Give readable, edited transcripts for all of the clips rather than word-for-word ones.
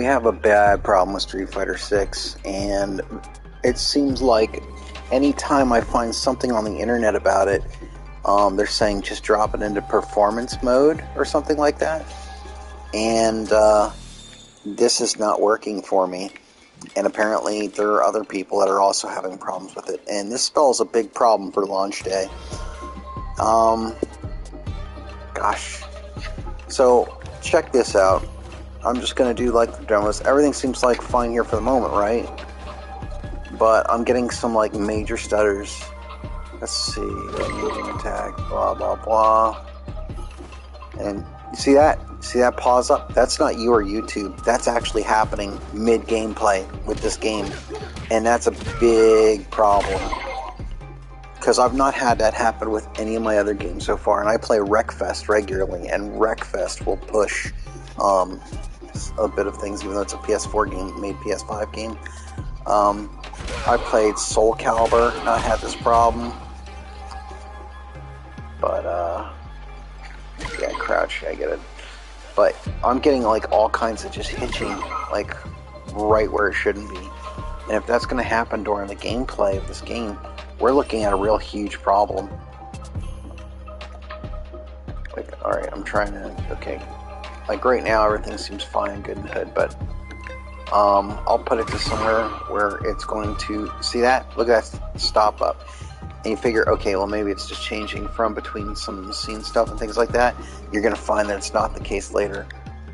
we have a bad problem with Street Fighter 6, and it seems like anytime I find something on the internet about it, they're saying just drop it into performance mode or something like that. And this is not working for me. And apparently there are other people that are also having problems with it. And this spells a big problem for launch day. Gosh. So, check this out. I'm just going to do like the demos. Everything seems like fine here for the moment, right? But I'm getting some like major stutters. Let's see. Engaging attack, blah, blah, blah. And you see that? See that pause up? That's not you or YouTube. That's actually happening mid-gameplay with this game. And that's a big problem. Because I've not had that happen with any of my other games so far. And I play Wreckfest regularly. And Wreckfest will push a bit of things, even though it's a PS4 game, made PS5 game. I played Soul Calibur, not had this problem. But, yeah, crouch, I get it. But I'm getting like all kinds of just hitching, like right where it shouldn't be. And if that's going to happen during the gameplay of this game, we're looking at a real huge problem. Like, alright, I'm trying to, okay. Like right now, everything seems fine, good and good, but I'll put it to somewhere where it's going to, see that? Look at that stop up. And you figure, okay, well maybe it's just changing from between some scene stuff and things like that. You're going to find that it's not the case later.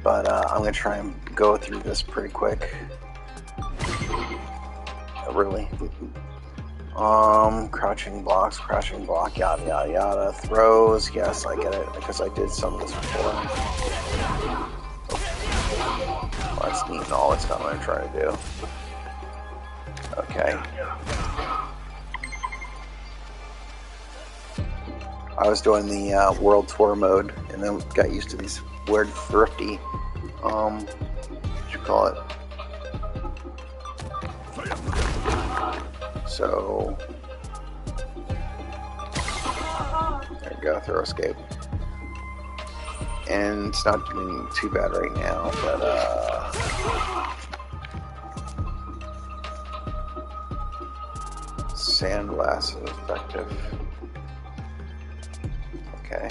But I'm going to try and go through this pretty quick. Really. Crouching blocks, crouching block, yada yada yada. Throws, yes, I get it, because I did some of this before. Well, that's neat and all, it's not what I'm trying to do. Okay. I was doing the World Tour mode, and then got used to these weird thrifty, what you call it? So, there you go, throw escape. And it's not doing too bad right now, but, sandblast is effective. Okay.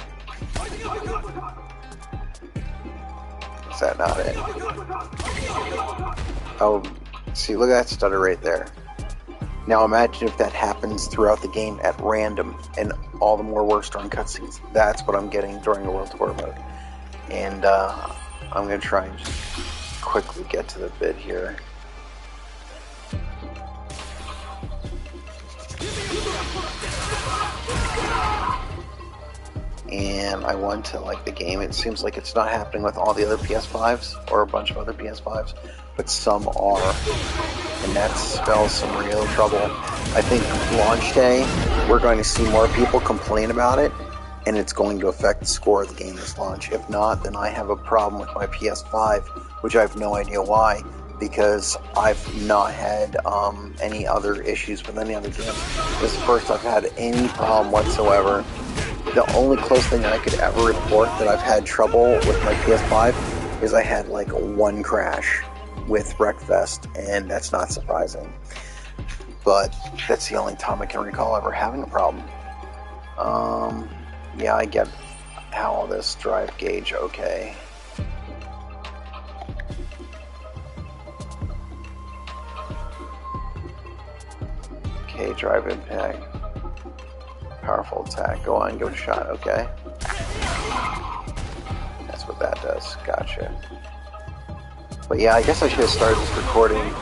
Is that not it? Oh, see, look at that stutter right there. Now imagine if that happens throughout the game at random, and all the more worse during cutscenes. That's what I'm getting during the World Tour mode. And I'm going to try and just quickly get to the bit here. And I went to like the game. It seems like it's not happening with all the other PS5s or a bunch of other PS5s, but some are, and that spells some real trouble. I think launch day, we're going to see more people complain about it, and it's going to affect the score of the game this launch. If not, then I have a problem with my PS5, which I have no idea why, because I've not had any other issues with any other games. This is the first I've had any problem whatsoever. The only close thing that I could ever report that I've had trouble with my PS5 is I had like one crash with Wreckfest, and that's not surprising. But that's the only time I can recall ever having a problem. Yeah, I get how all this drive gauge, okay. Okay, drive impact. Powerful attack. Go on, give it a shot, okay. That's what that does. Gotcha. But yeah, I guess I should have started this recording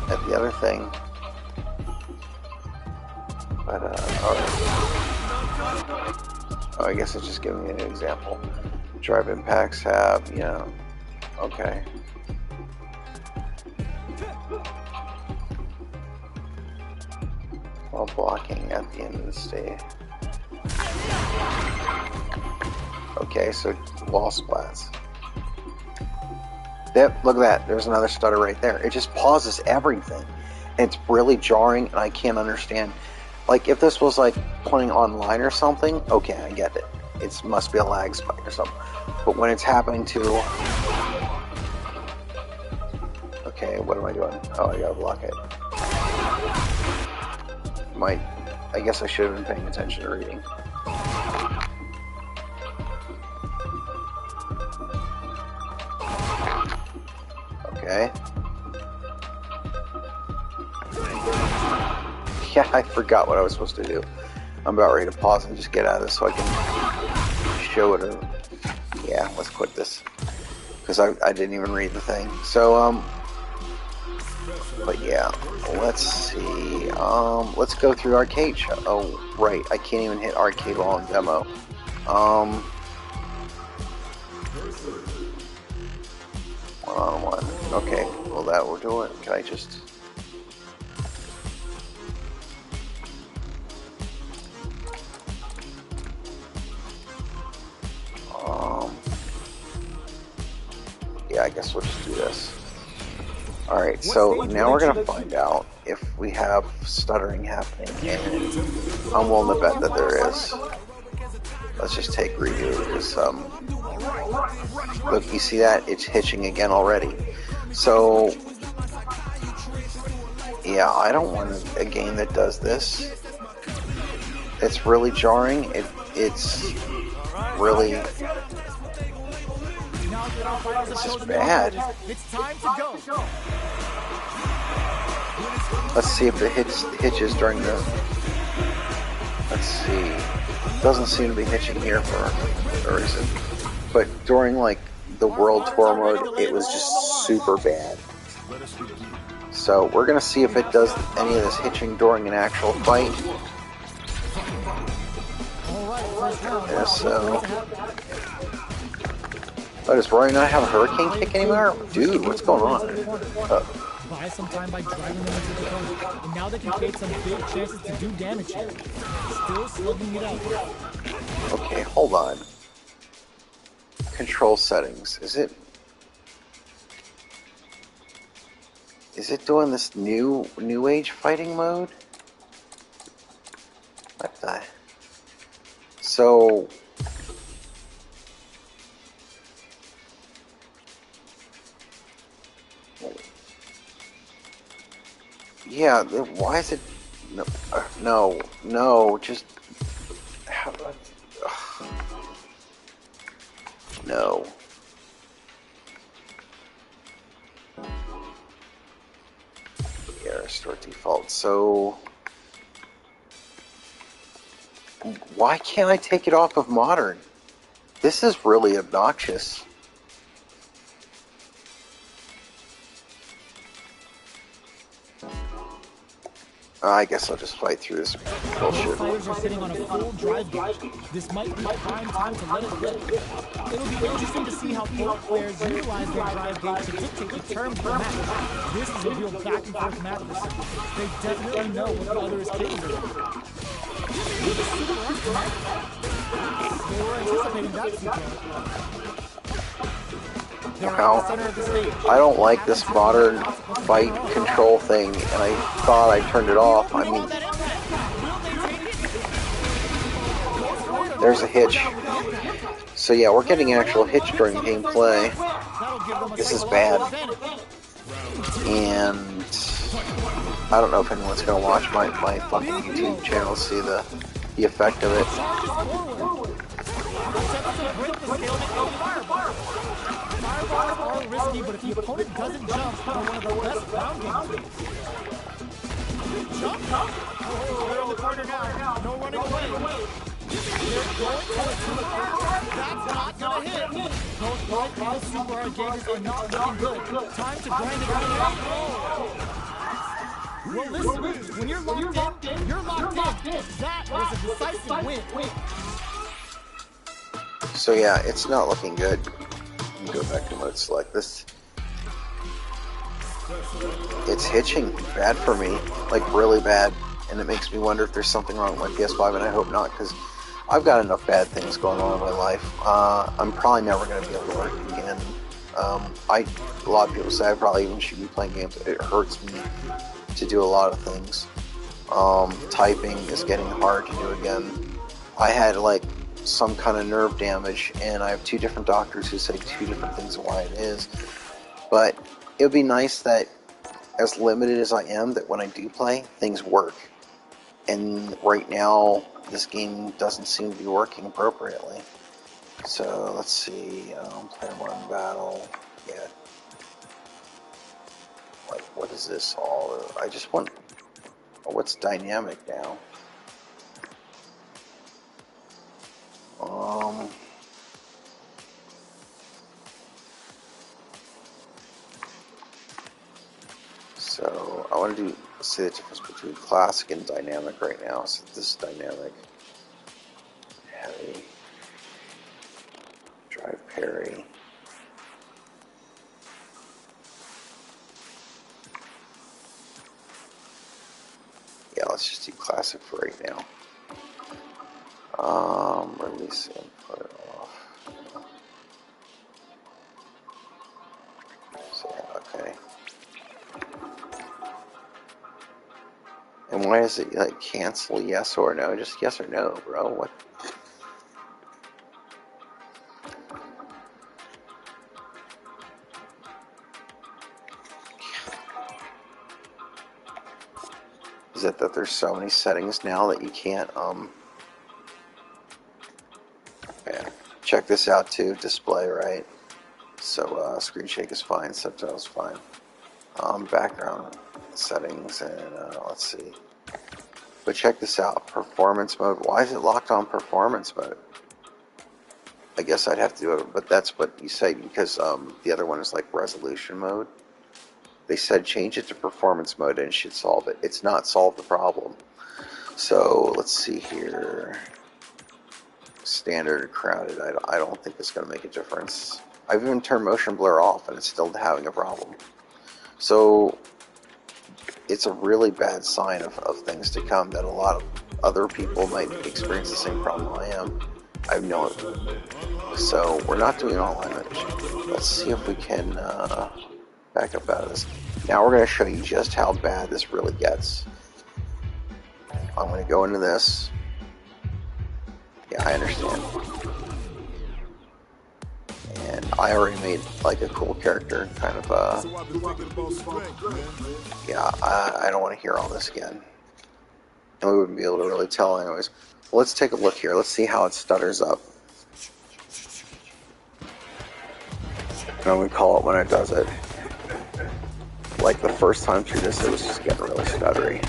at the other thing. But, alright. Oh, I guess it's just giving me an example. Drive impacts have, you know, okay. While blocking at the end of the stage. Okay, so wall splats. Yep, look at that. There's another stutter right there. It just pauses everything. And it's really jarring, and I can't understand. Like, if this was like playing online or something, okay, I get it. It must be a lag spike or something. But when it's happening to what am I doing? Oh, I gotta block it. I guess I should have been paying attention to reading. Okay. Yeah, I forgot what I was supposed to do. I'm about ready to pause and just get out of this so I can show it. Yeah, let's quit this. Because I didn't even read the thing. So, but yeah, let's see. Let's go through arcade. Oh, right, I can't even hit arcade while in demo. One-on-one. Okay, well that will do it. Can I just... yeah, I guess we'll just do this. Alright, so now we're gonna find out if we have stuttering happening, and I'm willing to bet that there is. Let's just take review, because, look, you see that? It's hitching again already. So, yeah, I don't want a game that does this. It's really jarring. It's really... This is bad. Let's see if it hitches during the... Let's see. It doesn't seem to be hitching here for a reason. But during, like, the World Tour mode, it was just super bad. So we're going to see if it does any of this hitching during an actual fight. Yeah, so... Oh, does Roy not have a hurricane kick anymore? Dude, what's going on? Buy some time by driving them into the cone, and now they can create some big chances to do damage here. Still slugging it out. Okay, hold on. Control settings. Is it doing this new age fighting mode? What the? So... Yeah, why is it... No, just... How do I... No. Yeah, restore default. So... Why can't I take it off of modern? This is really obnoxious. I guess I'll just fight through this bullshit. Fighters are sitting on a full drive gauge. This might be prime time to let it rip. It'll be interesting to see how both players utilize their drive gauge to dictate the terms of the match. This is a real back and forth match. They definitely know what the other is capable of. With a super arc, they were anticipating that super. Now, I don't like this modern fight control thing, and I thought I turned it off. I mean, there's a hitch. So yeah, we're getting an actual hitch during gameplay. This is bad. And I don't know if anyone's going to watch my fucking YouTube channel to see the effect of it. Fireballs are risky, but if the opponent doesn't jump, they're one of the best ground game teams. Jump! Oh, they're in the corner now. No running away. They're going for it. That's not going to hit. Those light super hard gauges are not looking good. Time to grind it out. Well, listen, when you're locked in, you're locked in. That was a decisive win. So yeah, it's not looking good. Go back to mode select. This, it's hitching bad for me, like really bad, and it makes me wonder if there's something wrong with my PS5, and I hope not, because I've got enough bad things going on in my life. I'm probably never going to be able to work again. A lot of people say I probably even shouldn't be playing games. It hurts me to do a lot of things. Typing is getting hard to do again. I had like some kind of nerve damage, and I have two different doctors who say two different things of why it is. But it would be nice that as limited as I am, that when I do play, things work. And right now, this game doesn't seem to be working appropriately. So let's see, player one battle, yeah. Like, what is this all? I just want, what's dynamic now? So I want to see the difference between classic and dynamic right now. So this is dynamic, heavy, drive parry. Yeah, let's just do classic for right now. Release and put it off. So yeah, okay. And why is it like cancel yes or no? Just yes or no, bro. What? Is it that there's so many settings now that you can't yeah. Check this out too, display, right? So screen shake is fine, subtitles fine. Background settings, and let's see. But check this out, performance mode. Why is it locked on performance mode? I guess I'd have to do it, but that's what you say, because the other one is like resolution mode. They said change it to performance mode and it should solve it. It's not solved the problem. So let's see here. Standard or crowded, I don't think it's going to make a difference. I've even turned motion blur off and it's still having a problem. So it's a really bad sign of things to come, that a lot of other people might experience the same problem I am. I know it. So we're not doing online image. Let's see if we can back up out of this. Now we're going to show you just how bad this really gets. I'm going to go into this. Yeah, I understand. And I already made like a cool character, kind of yeah, I don't want to hear all this again. And we wouldn't be able to really tell anyways. Well, let's take a look here. Let's see how it stutters up. And we call it when it does it. Like the first time through this, it was just getting really stuttery.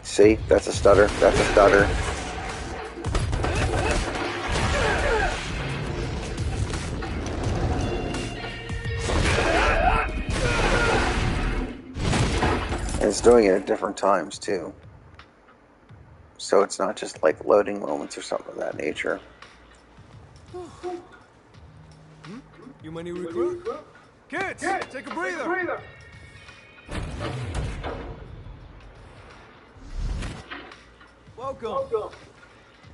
See, that's a stutter, that's a stutter. And it's doing it at different times too. So it's not just like loading moments or something of that nature. You my new recruit? Kids, take a breather. Welcome.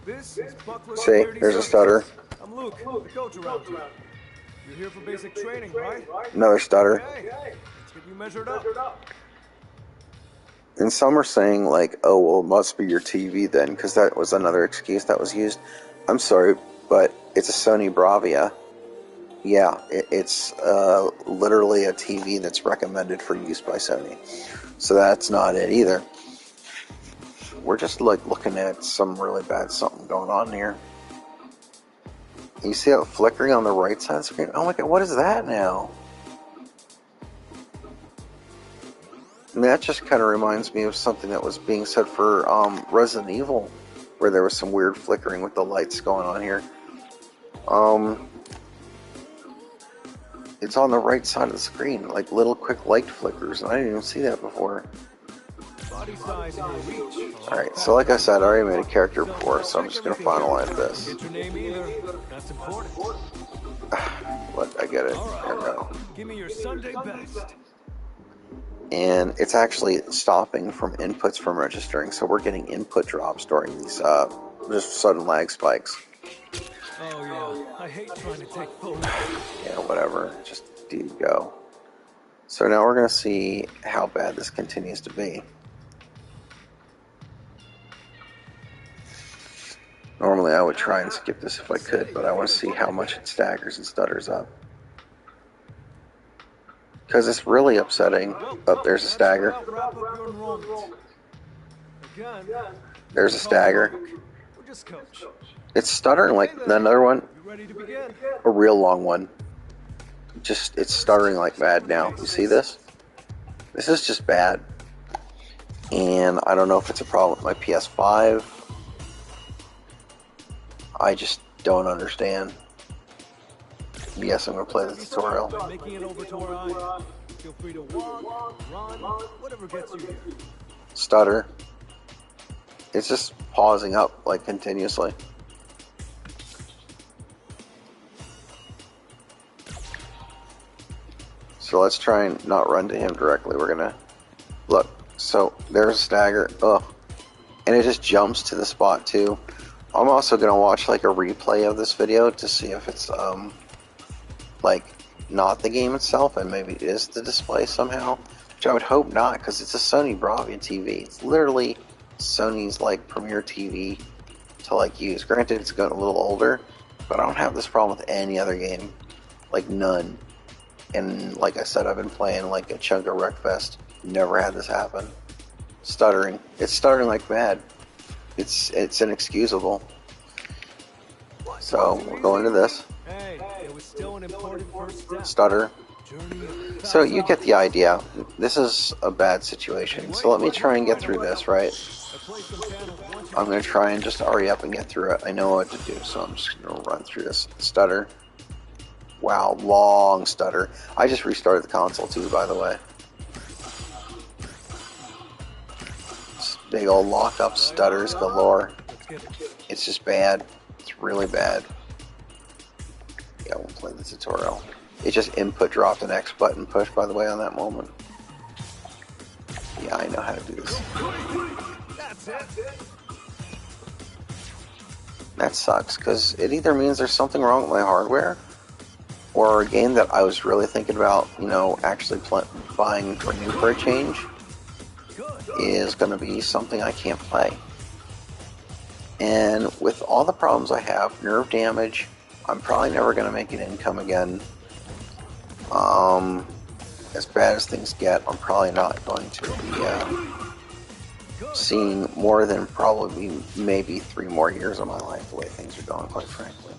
This is Buckler. See, there's a stutter. I'm Luke, the coach around here. You're here for basic training, right? Another stutter. Okay, let's get you measured up. And some are saying like, oh, well, it must be your TV then, because that was another excuse that was used. I'm sorry, but it's a Sony Bravia. Yeah, it's literally a TV that's recommended for use by Sony. So that's not it either. We're just like looking at some really bad something going on here. You see that flickering on the right side of the screen? Oh my god, what is that now? And that just kind of reminds me of something that was being said for Resident Evil, where there was some weird flickering with the lights going on here. It's on the right side of the screen, like little quick light flickers, and I didn't even see that before. Alright, so like I said, I already made a character before, so I'm just going to finalize this. But I get it. There we go. Give me your Sunday best. And it's actually stopping from inputs from registering, so we're getting input drops during these just sudden lag spikes. Oh yeah, I hate trying to take photos. Yeah, whatever, just do go. So now we're going to see how bad this continues to be. Normally I would try and skip this if I could, but I want to see how much it staggers and stutters up. Because it's really upsetting. Oh, there's a stagger. Wrap up your enrollment. Again, There's a stagger. we're just coach. It's stuttering like another one. You ready to begin? A real long one. Just, it's stuttering like bad now. You see this? This is just bad. And I don't know if it's a problem with my PS5. I just don't understand. Yes, I'm going to play the tutorial. Making it over to where I am. Feel free to walk, run, whatever gets you here. Stutter. It's just pausing up like continuously. So let's try and not run to him directly. We're gonna look. So there's a stagger. Ugh. And it just jumps to the spot too. I'm also gonna watch like a replay of this video to see if it's like not the game itself and maybe it is the display somehow. Which I would hope not, because it's a Sony Bravia TV. It's literally Sony's like premier TV to like use. Granted, it's gotten a little older, but I don't have this problem with any other game. Like none. And like I said, I've been playing like a chunk of Wreckfest. Never had this happen. Stuttering. It's stuttering like mad. It's inexcusable. So we're going to this. Hey, it was still an important first step. Stutter. So you get the idea. This is a bad situation. So let me try and get through this, right? I'm going to try and just hurry up and get through it. I know what to do, so I'm just going to run through this. Stutter. Wow, long stutter. I just restarted the console too, by the way. This big old lock-up stutters galore. It's just bad. It's really bad. Yeah, we'll play the tutorial. It just input dropped an X button push, by the way, on that moment. Yeah, I know how to do this. That sucks, because it either means there's something wrong with my hardware, or a game that I was really thinking about, you know, actually buying for new for a change is going to be something I can't play. And with all the problems I have, nerve damage, I'm probably never going to make an income again. As bad as things get, I'm probably not going to be seeing more than probably maybe 3 more years of my life the way things are going, quite frankly.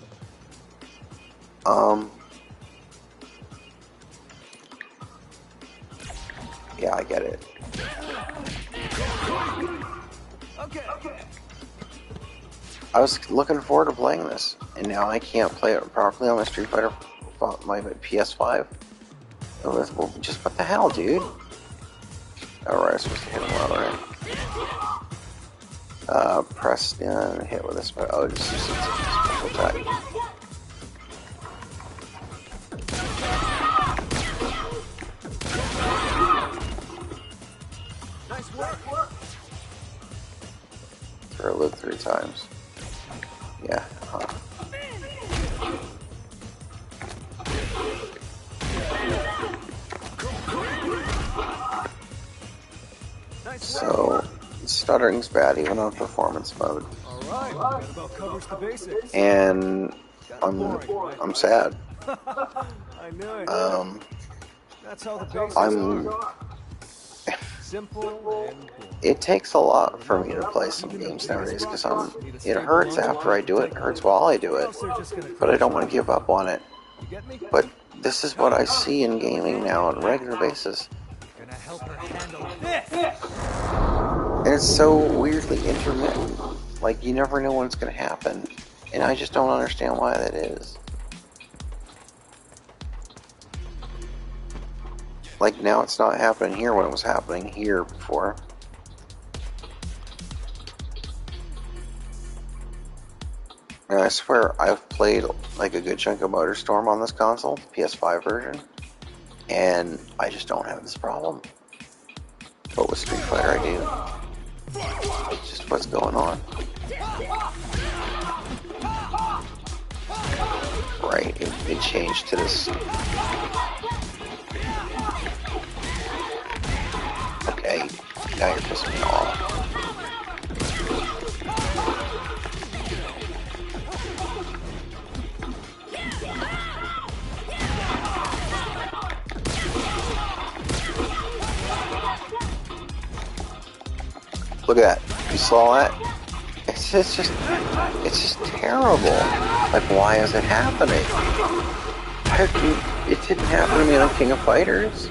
Yeah, I get it. I was looking forward to playing this, and now I can't play it properly on my Street Fighter, my PS5. Well, just what the hell, dude? Alright, I'm supposed to hit him right. Press down, hit with a special. Oh, just use a special attack. Nice work. Throw a loop 3 times. Yeah, So, stuttering's bad even on performance mode. Alright, that about covers the basics. And I'm sad. I knew it. That's how the basics are. Simple and boring. It takes a lot for me to play some games nowadays because it hurts after I do it. It hurts while I do it. But I don't want to give up on it. But this is what I see in gaming now on a regular basis. Gonna help her handle this. And it's so weirdly intermittent. Like, you never know when it's going to happen. And I just don't understand why that is. Like, now it's not happening here when it was happening here before. And I swear, I've played like a good chunk of MotorStorm on this console, the PS5 version. And I just don't have this problem. But with Street Fighter, I do. It's just what's going on. Right, it changed to this. Okay, now you're pissing me off. Look at that. You saw that? It's just terrible. Like, why is it happening? It didn't happen to me on King of Fighters.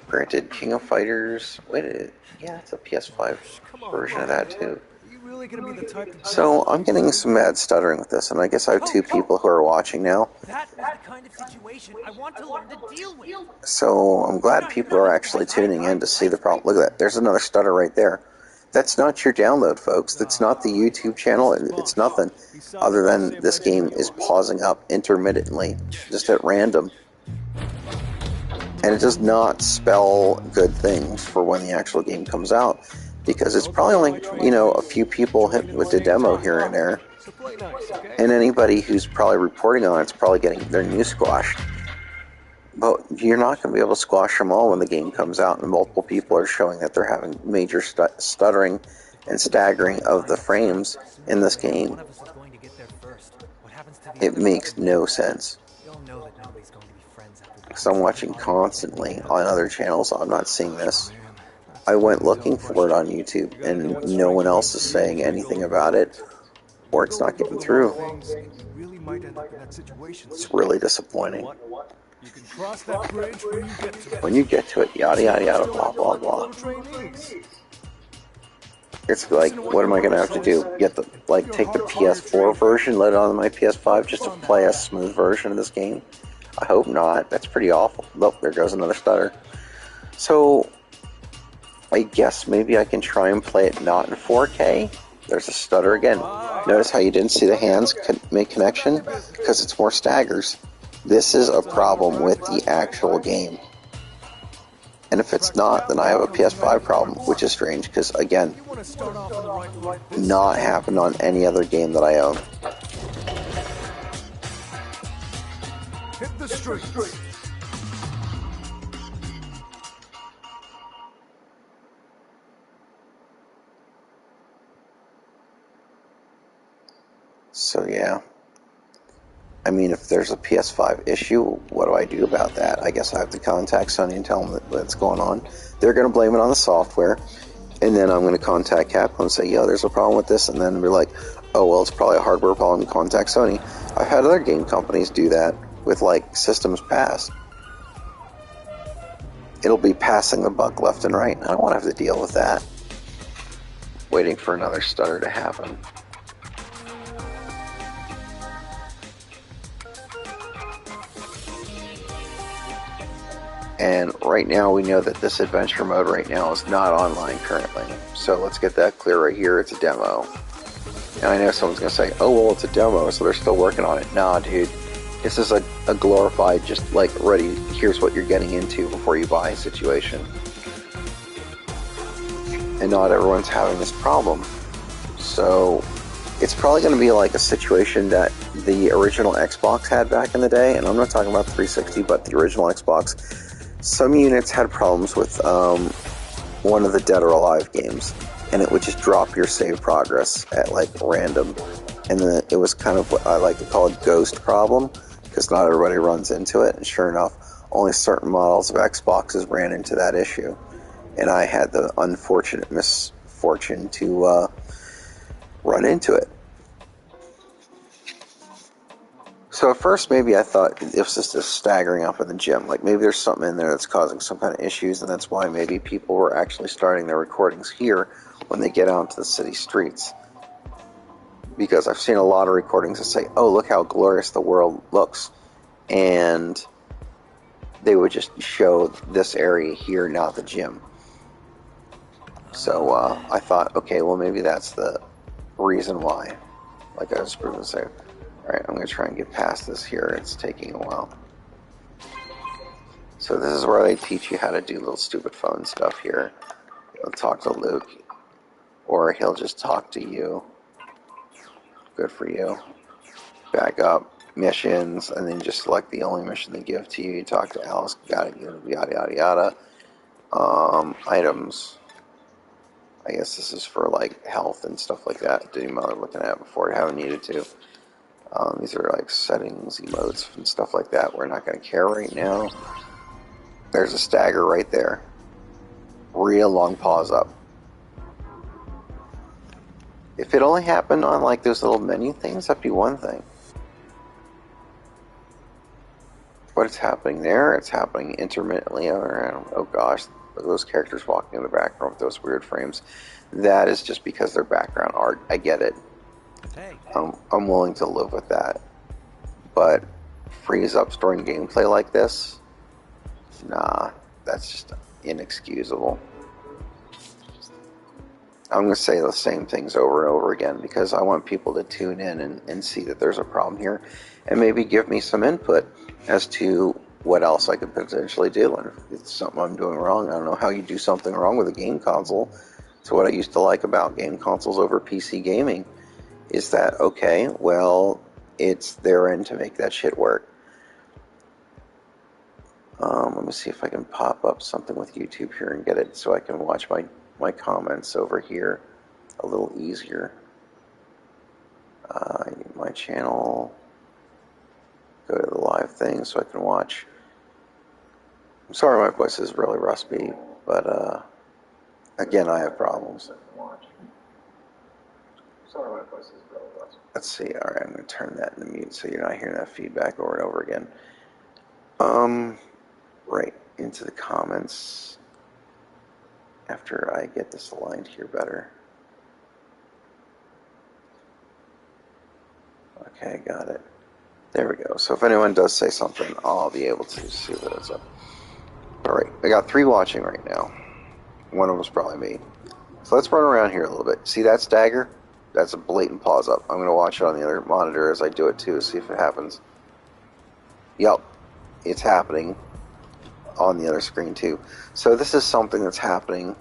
Granted, King of Fighters. Yeah, it's a PS5 version of that too. So I'm getting some mad stuttering with this, and I guess I have two people who are watching now. That is the kind of situation I want to learn to deal with. So I'm glad people are actually tuning in to see the problem. Look at that. There's another stutter right there. That's not your download, folks. That's not the YouTube channel. It's nothing other than this game is pausing up intermittently, just at random. And it does not spell good things for when the actual game comes out, because it's probably only, you know, a few people hit with the demo here and there. And anybody who's probably reporting on it's probably getting their news squashed. But you're not going to be able to squash them all when the game comes out and multiple people are showing that they're having major stuttering and staggering of the frames in this game. It makes no sense. Because I'm watching constantly on other channels, I'm not seeing this. I went looking for it on YouTube and no one else is saying anything about it, or it's not getting through. It's really disappointing. You can cross that bridge when you get to it. Yada yada yada, blah blah blah. It's like, what am I gonna have to do? Get the take the PS4 version, let it on my PS5 just to play a smooth version of this game? I hope not. That's pretty awful. Look, there goes another stutter. So I guess maybe I can try and play it not in 4K. There's a stutter again. Notice how you didn't see the hands make connection? Because it's more staggers. This is a problem with the actual game. And if it's not, then I have a PS5 problem, which is strange because, again, not happened on any other game that I own. Hit the streets. So yeah. I mean, if there's a PS5 issue, what do I do about that? I guess I have to contact Sony and tell them that's going on. They're going to blame it on the software, and then I'm going to contact Capcom and say, yo, there's a problem with this, and then be like, oh, well, it's probably a hardware problem, contact Sony. I've had other game companies do that with, systems past. It'll be passing the buck left and right. I don't want to have to deal with that. Waiting for another stutter to happen. And right now we know that this adventure mode right now is not online currently. So let's get that clear right here. It's a demo. And I know someone's going to say, oh, well, it's a demo, so they're still working on it. Nah, dude. This is a glorified, just ready, here's what you're getting into before you buy situation. And not everyone's having this problem. So it's probably going to be like a situation that the original Xbox had back in the day. And I'm not talking about 360, but the original Xbox. Some units had problems with one of the Dead or Alive games, and it would just drop your save progress at random. And then it was kind of what I like to call a ghost problem, because not everybody runs into it. And sure enough, only certain models of Xboxes ran into that issue. And I had the unfortunate misfortune to run into it. So at first, maybe I thought it was just a staggering up in the gym. Maybe there's something in there that's causing some kind of issues, and that's why maybe people were actually starting their recordings here when they get out into the city streets. Because I've seen a lot of recordings that say, oh, look how glorious the world looks. And they would just show this area here, not the gym. So I thought, okay, well, maybe that's the reason why. Like I was going to say. Alright, I'm going to try and get past this here. It's taking a while. So this is where they teach you how to do little stupid phone stuff here. You'll talk to Luke, or he'll just talk to you. Good for you. Back up, missions, and then just select the only mission they give to you. You talk to Alice, yada yada yada. Items. I guess this is for health and stuff like that. Didn't bother looking at it before. I haven't needed to. These are settings, emotes, and stuff like that. We're not going to care right now. There's a stagger right there. Real long pause up. If it only happened on like those little menu things, that'd be one thing. But it's happening there, it's happening intermittently around. Oh gosh, those characters walking in the background with those weird frames. That is just because they're background art. I get it. Hey. I'm willing to live with that. But freeze up during gameplay like this? Nah, that's just inexcusable. I'm going to say the same things over and over again because I want people to tune in and see that there's a problem here and maybe give me some input as to what else I could potentially do. And if it's something I'm doing wrong, I don't know how you do something wrong with a game console. So what I used to like about game consoles over PC gaming is that, okay, well, it's their end to make that shit work. Let me see if I can pop up something with YouTube here and get it so I can watch my comments over here a little easier. My channel, go to the live thing so I can watch. I'm sorry my voice is really raspy, but again, I have problems. Let's see, alright, I'm going to turn that into mute so you're not hearing that feedback over and over again. Right into the comments after I get this aligned here better. Okay, got it. There we go. So if anyone does say something, I'll be able to see what it's up. Alright, I got 3 watching right now. One of them's probably me. So let's run around here a little bit. See that stagger? That's a blatant pause up. I'm going to watch it on the other monitor as I do it too, see if it happens. Yep, it's happening on the other screen too. So this is something that's happening,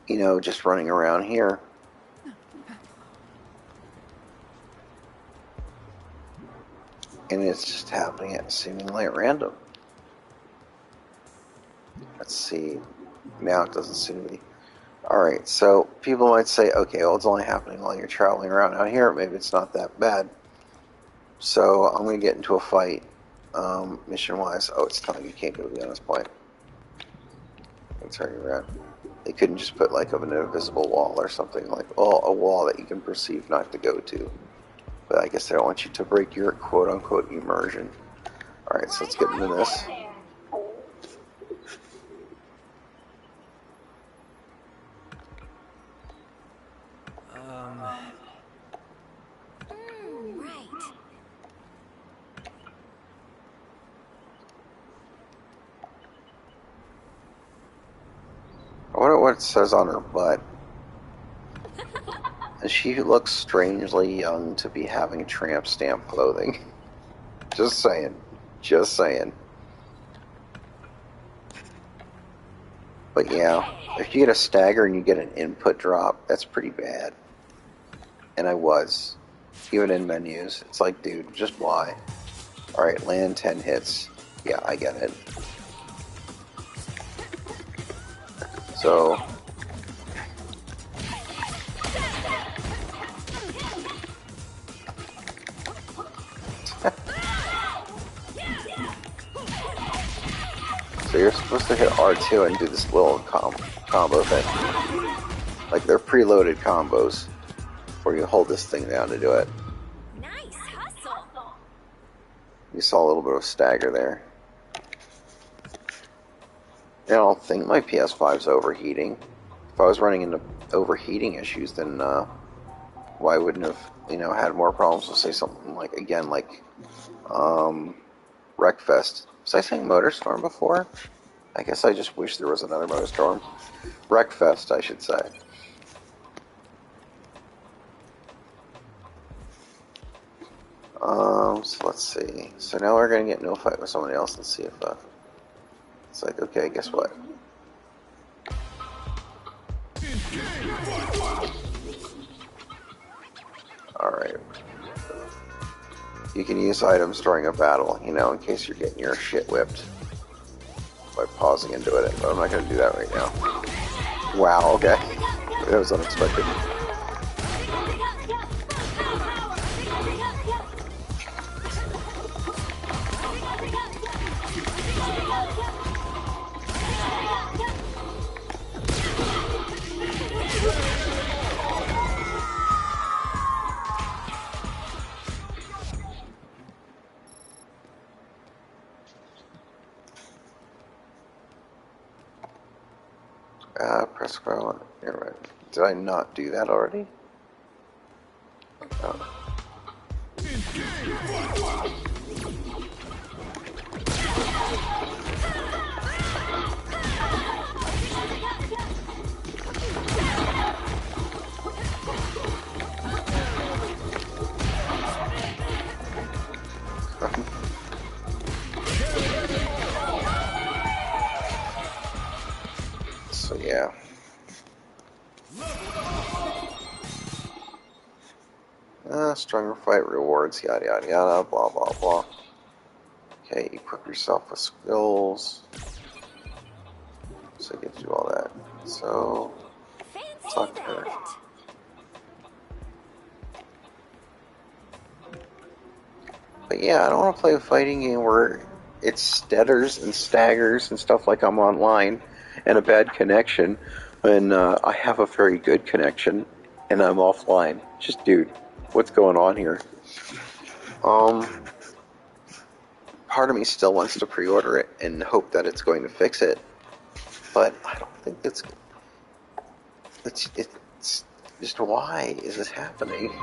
you know, just running around here. And it's just happening at seemingly at random. Let's see. Now it doesn't seem to be. Alright, so people might say, okay, well, it's only happening while you're traveling around out here. Maybe it's not that bad. So I'm going to get into a fight, mission-wise. Oh, it's telling me you can't go beyond this point. I'll turn you around. They couldn't just put like an invisible wall or something like, oh, a wall that you can perceive not to go to. But I guess they don't want you to break your quote-unquote immersion. Alright, so let's get into this. I wonder what it says on her butt. And she looks strangely young to be having tramp stamp clothing. Just saying. Just saying. But yeah, if you get a stagger and you get an input drop, that's pretty bad. And I was. Even in menus. It's like, dude, just why? Alright, land 10 hits. Yeah, I get it. So... So you're supposed to hit R2 and do this little combo thing. Like they're preloaded combos where you hold this thing down to do it. Nice hustle. You saw a little bit of stagger there. I don't think my PS5's overheating. If I was running into overheating issues, then why wouldn't have, you know, had more problems? We'll say something like, again, like Wreckfest. Was I saying Motorstorm before? I guess I just wish there was another Motorstorm. Wreckfest, I should say. So let's see. So now we're going to get into a fight with somebody else and see if it's like, okay, guess what? Alright. You can use items during a battle, you know, in case you're getting your shit whipped by pausing and doing it, but I'm not going to do that right now. Wow, okay. That was unexpected. Press square. Never mind. Did I not do that already? Oh. So yeah. Stronger fight rewards, yada yada yada, blah blah blah. Okay, equip yourself with skills. So you get to do all that. So talk to her. But yeah, I don't want to play a fighting game where it stutters and staggers and stuff like I'm online and a bad connection when I have a very good connection and I'm offline. Just, dude, what's going on here? Part of me still wants to pre-order it and hope that it's going to fix it, but I don't think it's just, why is this happening?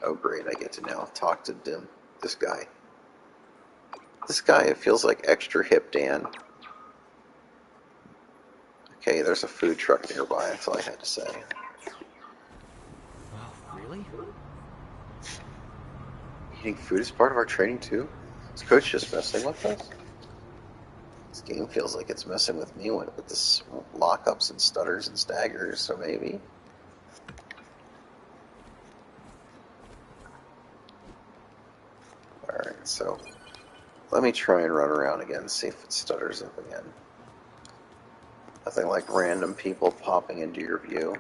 Oh great, I get to now talk to this guy. This guy, it feels like extra hip Dan. Okay, there's a food truck nearby, that's all I had to say. Oh, really? Eating food is part of our training too? Is Coach just messing with us? This game feels like it's messing with me with this lockups and stutters and staggers, so maybe. Alright, so let me try and run around again and see if it stutters up again. Nothing like random people popping into your view.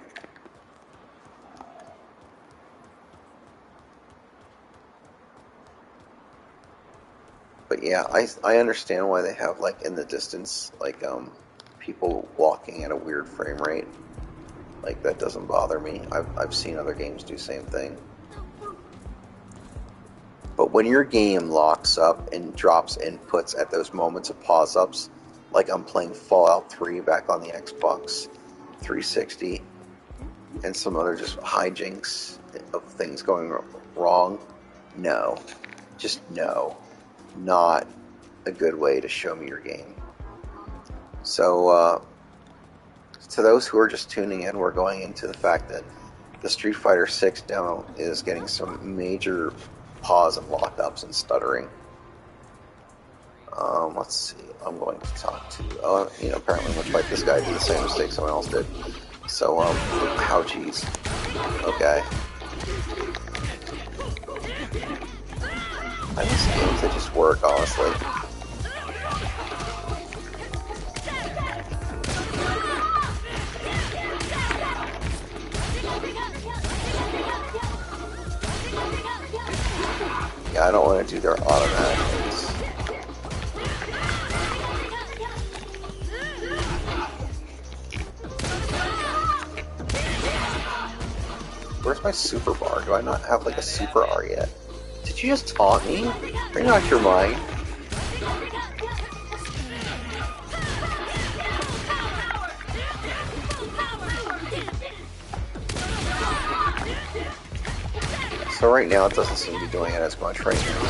But yeah, I understand why they have, like, in the distance, like, people walking at a weird frame rate. Like, that doesn't bother me. I've seen other games do the same thing. But when your game locks up and drops inputs at those moments of pause-ups, like I'm playing Fallout 3 back on the Xbox 360, and some other just hijinks of things going wrong, no. Just no. Not a good way to show me your game. So, to those who are just tuning in, we're going into the fact that the Street Fighter 6 demo is getting some major pause and lockups and stuttering. Let's see. I'm going to talk to. Apparently I'm going to fight this guy. Do the same mistake someone else did. So, how geez. Okay. I miss games that just work, honestly. Yeah, I don't want to do their automatic things. Where's my super bar? Do I not have, like, a super R yet? Did you just taunt me? Are you out your mind? So right now it doesn't seem to be doing it as much right now.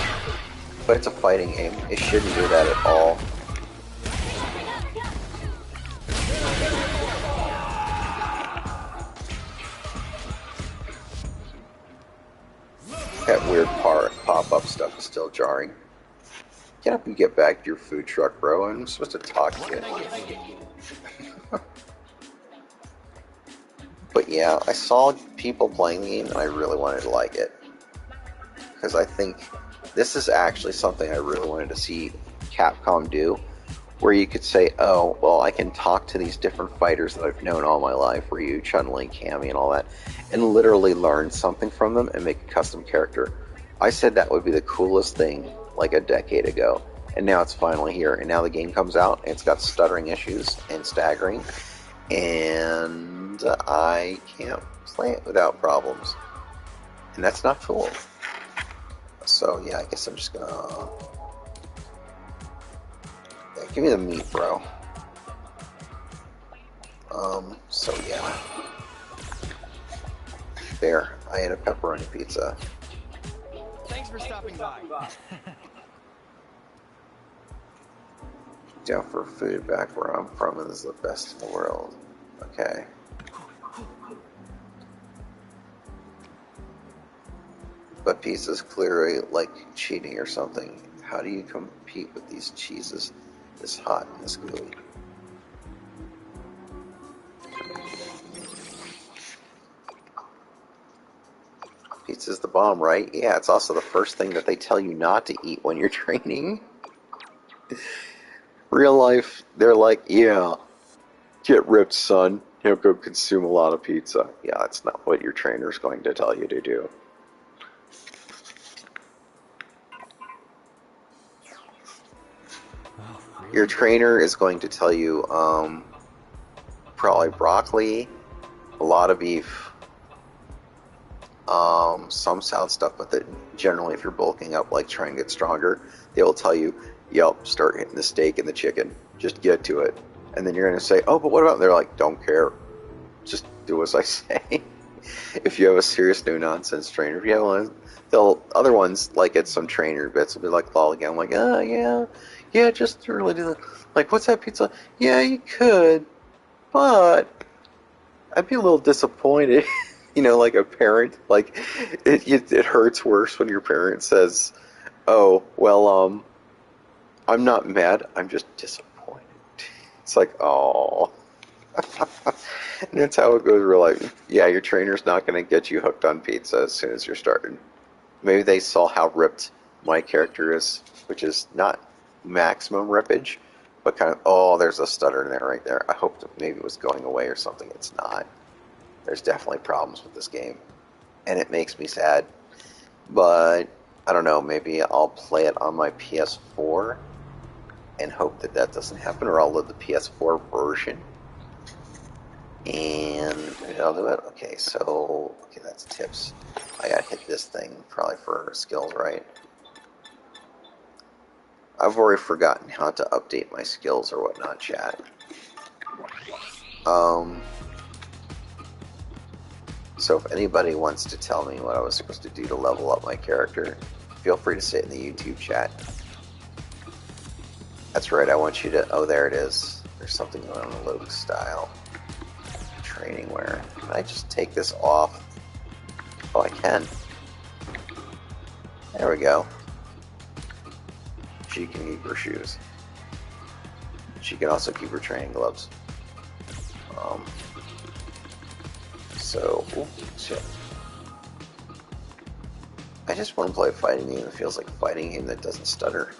But it's a fighting game. It shouldn't do that at all. That weird pop-up stuff is still jarring. Get up and get back to your food truck, bro. I'm supposed to talk to you. But yeah, I saw people playing the game and I really wanted to like it. Because I think this is actually something I really wanted to see Capcom do. Where you could say, oh, well, I can talk to these different fighters that I've known all my life, Ryu, Chun-Li, Cammy, and all that, and literally learn something from them and make a custom character. I said that would be the coolest thing like a decade ago, and now it's finally here. And now the game comes out, and it's got stuttering issues and staggering, and I can't play it without problems. And that's not cool. So, yeah, I guess I'm just gonna... Yeah, give me the meat, bro. So yeah. There, I ate a pepperoni pizza. Thanks for stopping by. Down for food back where I'm from, and this is the best in the world. Okay. But pizza's clearly like cheating or something. How do you compete with these cheeses this hot and this gooey? Pizza's the bomb, right? Yeah, it's also the first thing that they tell you not to eat when you're training. Real life, they're like, yeah, get ripped, son. You'll go consume a lot of pizza. Yeah, that's not what your trainer's going to tell you to do. Oh, really? Your trainer is going to tell you probably broccoli, a lot of beef, some salad stuff, but that generally if you're bulking up, like trying to get stronger, they will tell you, yep, start hitting the steak and the chicken. Just get to it. And then you're going to say, oh, but what about? And they're like, don't care. Just do as I say. If you have a serious no nonsense trainer, if you have one, other ones like at some trainer bits will be like lollygagging. I'm like, oh yeah, just really do that. Like, what's that pizza? Yeah, you could, but I'd be a little disappointed. You know, like a parent, like it hurts worse when your parent says, "Oh, well, I'm not mad. I'm just disappointed." It's like, oh. And that's how it goes in real life. Yeah, your trainer's not going to get you hooked on pizza as soon as you're starting. Maybe they saw how ripped my character is, which is not maximum rippage, but kind of, oh, there's a stutter in there right there. I hoped that maybe it was going away or something. It's not. There's definitely problems with this game, and it makes me sad. But I don't know, maybe I'll play it on my PS4 and hope that that doesn't happen, or I'll load the PS4 version. And maybe I'll do it. Okay, so, okay, that's tips. I gotta hit this thing probably for skills, right? I've already forgotten how to update my skills or whatnot, chat. So if anybody wants to tell me what I was supposed to do to level up my character, feel free to say it in the YouTube chat. That's right, I want you to... Oh, there it is. There's something going on in the loading style. Training wear. Can I just take this off? Oh, I can. There we go. She can keep her shoes. She can also keep her training gloves. So, ooh, shit. I just want to play a fighting game that feels like a fighting game that doesn't stutter.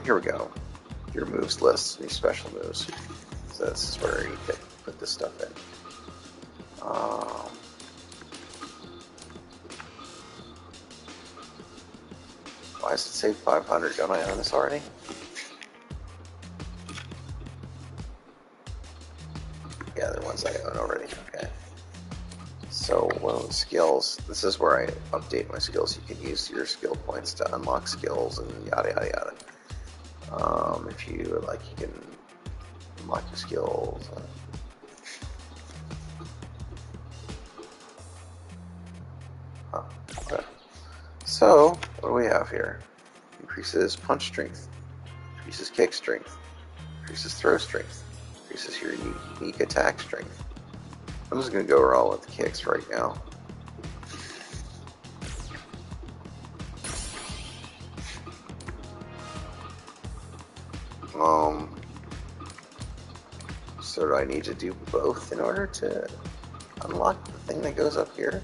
Here we go. Your moves list, these special moves. So this is where you can put this stuff in. Why does it say 500? Don't I own this already? Yeah, the ones I own already. Okay. So, well, skills. This is where I update my skills. You can use your skill points to unlock skills and yada yada yada. If you would like, you can unlock your skills. Okay. So, what do we have here? Increases punch strength, increases kick strength, increases throw strength, increases your unique attack strength. I'm just going to go raw with the kicks right now. So do I need to do both in order to unlock the thing that goes up here?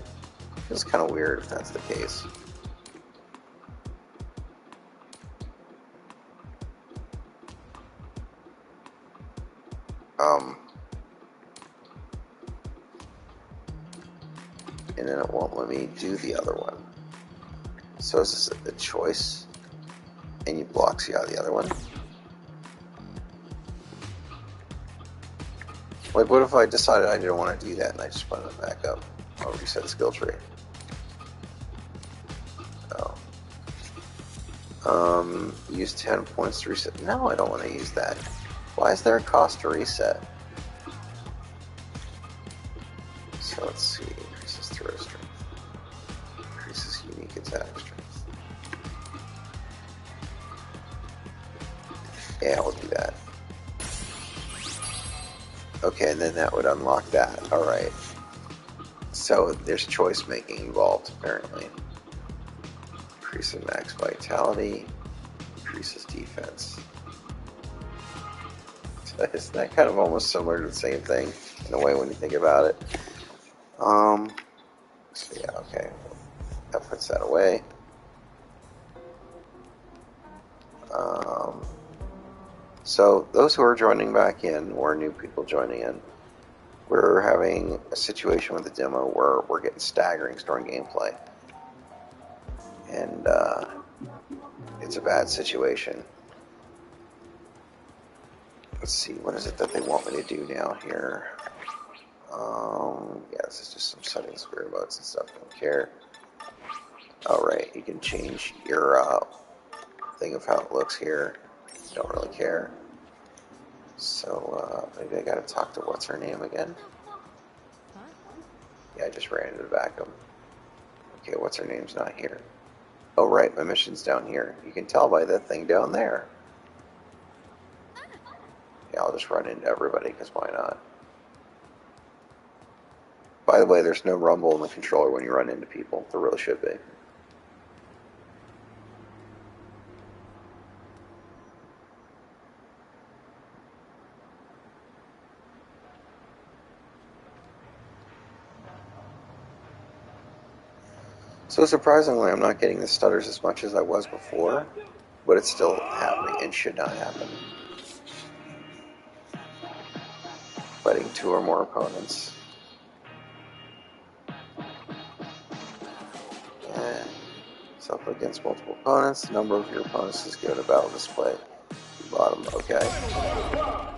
Feels kind of weird if that's the case. And then it won't let me do the other one. So is this a choice? And it blocks you out of the other one? Like, what if I decided I didn't want to do that and I just put it back up? I'll reset the skill tree. Use 10 points to reset. No, I don't want to use that. Why is there a cost to reset? So let's see. Increases throw strength. Increases unique attack strength. Yeah, we'll do that. Okay, and then that would unlock that. Alright. So there's choice making involved, apparently. Increases max vitality. Increases defense. So isn't that kind of almost similar to the same thing in a way when you think about it? So yeah, okay. That puts that away. So those who are joining back in, or new people joining in, we're having a situation with the demo where we're getting staggering story gameplay. And it's a bad situation. Let's see, what is it that they want me to do now here? Yeah, this is just some settings for remotes and stuff. Don't care. Alright, you can change your thing of how it looks here. Don't really care. So maybe I gotta talk to what's her name again? Yeah, I just ran into the back of them. Okay, what's her name's not here. Oh right, my mission's down here. You can tell by that thing down there. Yeah, I'll just run into everybody, because why not? By the way, there's no rumble in the controller when you run into people. There really should be. So surprisingly, I'm not getting the stutters as much as I was before, but it's still happening and should not happen. Fighting 2 or more opponents. And it's up against multiple opponents. The number of your opponents is given a battle display. Bottom, okay.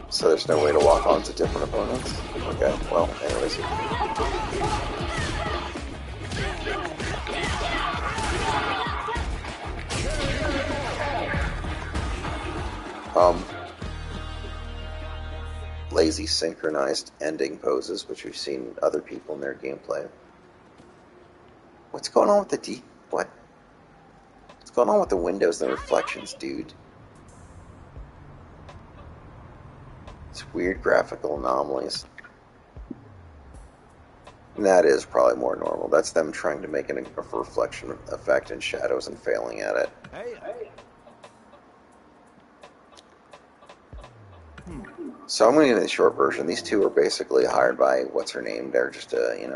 So there's no way to walk on to different opponents? Okay, well, anyways. Lazy synchronized ending poses, which we've seen in other people in their gameplay. What's going on with the what? What's going on with the windows and the reflections, dude? It's weird graphical anomalies. And that is probably more normal. That's them trying to make a reflection effect in shadows and failing at it. Hey. So I'm going to give you the short version. These two are basically hired by, what's her name? They're just, they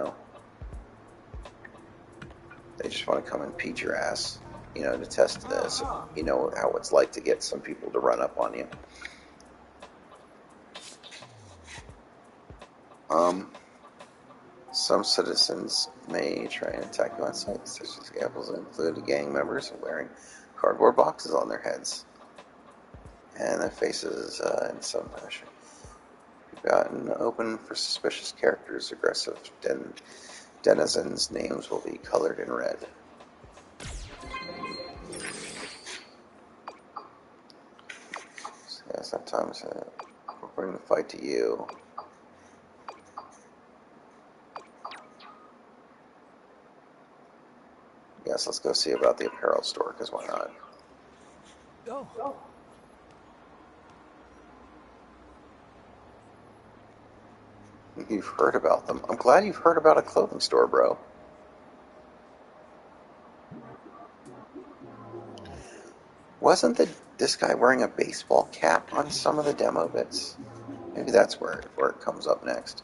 just want to come and beat your ass, to test this. You know how it's like to get some people to run up on you. Some citizens may try and attack you on sight. Such examples include gang members wearing cardboard boxes on their heads and their faces in some fashion. Gotten open for suspicious characters. Aggressive denizens' names will be colored in red. So, yeah, sometimes we'll bring the fight to you. Yes, let's go see about the apparel store, because why not? Oh. You've heard about them. I'm glad you've heard about a clothing store, bro. Wasn't this guy wearing a baseball cap on some of the demo bits? Maybe that's where it comes up next.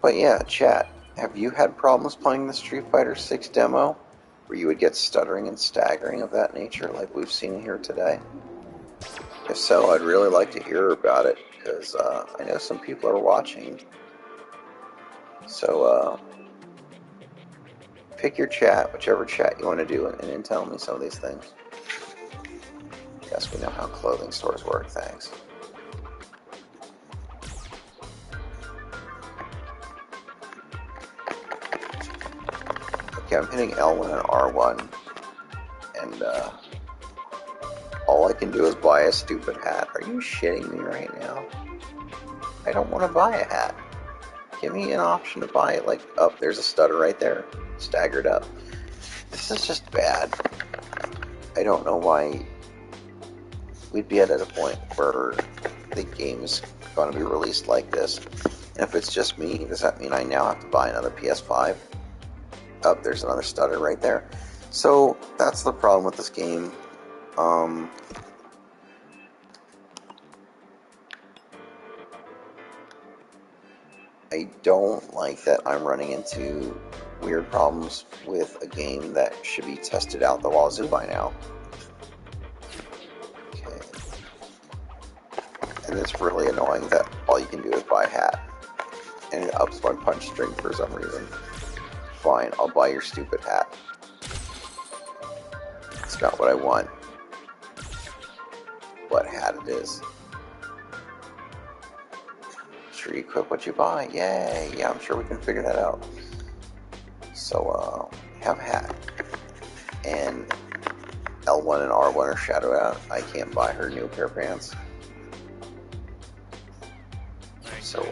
But yeah, chat. Have you had problems playing the Street Fighter 6 demo where you would get stuttering and staggering of that nature like we've seen here today? If so, I'd really like to hear about it, because I know some people are watching. So pick your chat, whichever chat you want to do, and then tell me some of these things. Yes, we know how clothing stores work, thanks. Okay, I'm hitting L1 and R1, and all I can do is buy a stupid hat. Are you shitting me right now? I don't want to buy a hat. Give me an option to buy it. Like, oh, there's a stutter right there. Staggered up. This is just bad. I don't know why we'd be at a point where the game's going to be released like this. And if it's just me, does that mean I now have to buy another PS5? Oh, there's another stutter right there. So that's the problem with this game. I don't like that I'm running into weird problems with a game that should be tested out the wazoo by now. Okay. And it's really annoying that all you can do is buy a hat. And it ups my punch string for some reason. Fine, I'll buy your stupid hat. It's not what I want. What hat it is. Sure you equip what you buy. Yay! Yeah, I'm sure we can figure that out. So, have a hat. And L1 and R1 are shadowed out. I can't buy her new pair of pants. So,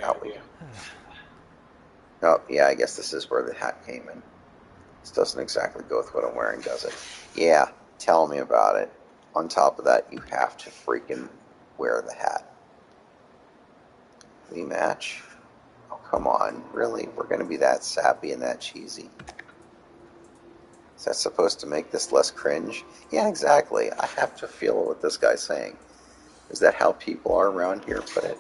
out we go. Oh, yeah, I guess this is where the hat came in. This doesn't exactly go with what I'm wearing, does it? Yeah, tell me about it. On top of that, you have to freaking wear the hat. We match? Oh, come on. Really? We're going to be that sappy and that cheesy? Is that supposed to make this less cringe? Yeah, exactly. I have to feel what this guy's saying. Is that how people are around here, put it?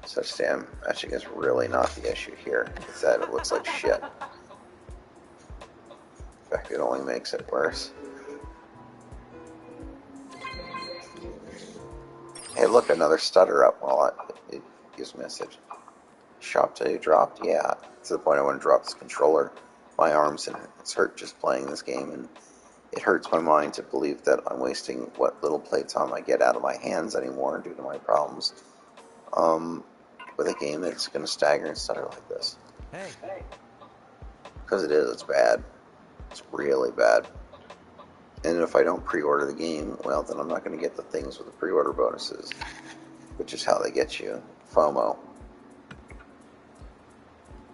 Such damn matching is really not the issue here. It's that it looks like shit. In fact, it only makes it worse. Hey, look, another stutter up. Well, it gives me a message. Shop till you dropped? Yeah, to the point I want to drop this controller. My arms, and it's hurt just playing this game, and it hurts my mind to believe that I'm wasting what little playtime I get out of my hands anymore due to my problems. With a game that's going to stagger and stutter like this. Hey. Because it is, it's bad. It's really bad. And if I don't pre-order the game, well, then I'm not going to get the things with the pre-order bonuses, which is how they get you. FOMO.